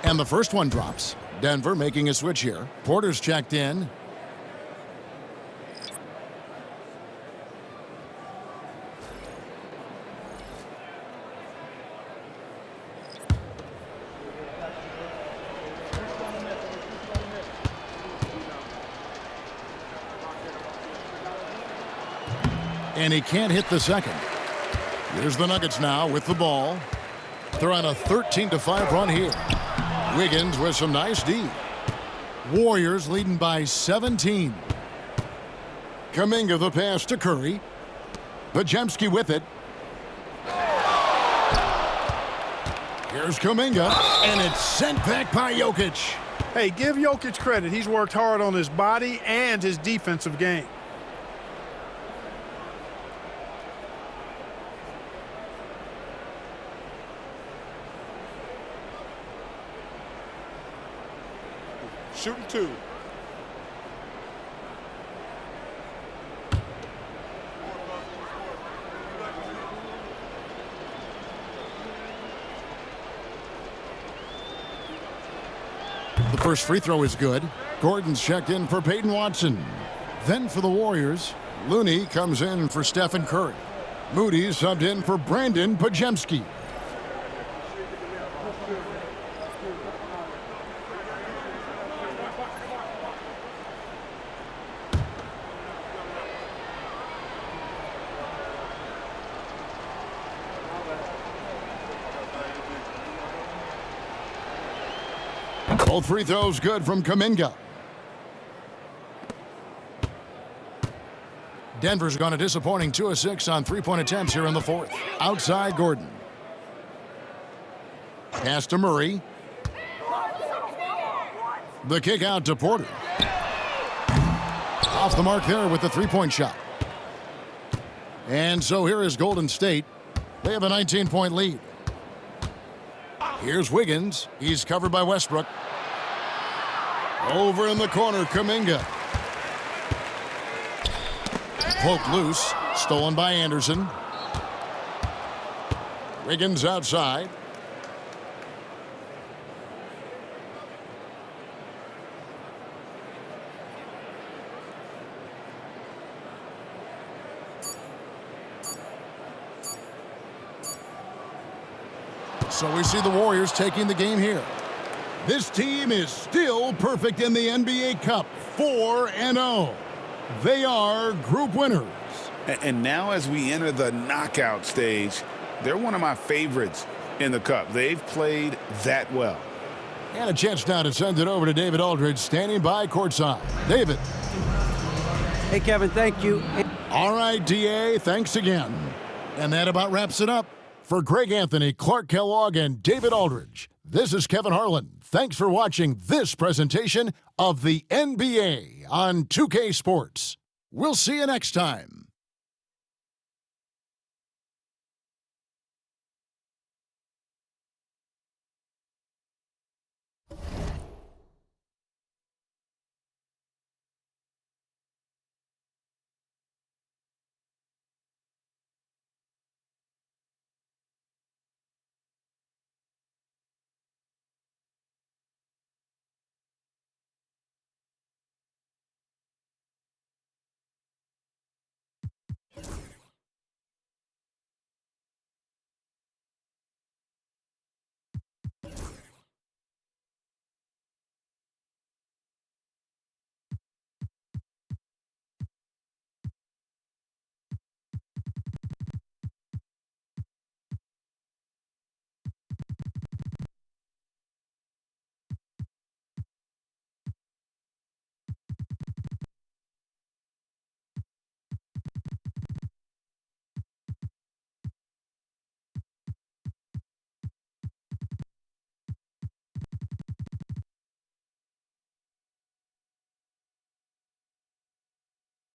And the first one drops. Denver making a switch here. Porter's checked in. And he can't hit the second. Here's the Nuggets now with the ball. They're on a 13-5 run here. Wiggins with some nice D. Warriors leading by 17. Kuminga the pass to Curry. 𝗵𝗵𝙗𝗍𝗪 with it. Here's Kuminga, and it's sent back by Jokic. Hey, give Jokic credit. He's worked hard on his body and his defensive game. Shooting two. The first free throw is good. Gordon's checked in for Peyton Watson. Then for the Warriors, Looney comes in for Stephen Curry. Moody subbed in for Brandon 𝗵𝗵𝙗𝗄. Both free throws good from Kuminga. Denver's gone a disappointing 2 of 6 on three-point attempts here in the fourth. Outside Gordon. Pass to Murray. The kick out to Porter. Off the mark there with the three-point shot. And so here is Golden State. They have a 19-point lead. Here's Wiggins. He's covered by Westbrook. Over in the corner, Kuminga. Poked loose. Stolen by Anderson. Wiggins outside. So we see the Warriors taking the game here. This team is still perfect in the NBA Cup, 4-0. They are group winners. And now as we enter the knockout stage, they're one of my favorites in the Cup. They've played that well. And a chance now to send it over to David Aldridge, standing by courtside. David. Hey, Kevin, thank you. All right, DA, thanks again. And that about wraps it up. For Greg Anthony, Clark Kellogg, and David Aldridge, this is Kevin Harlan. Thanks for watching this presentation of the NBA on 2K Sports. We'll see you next time.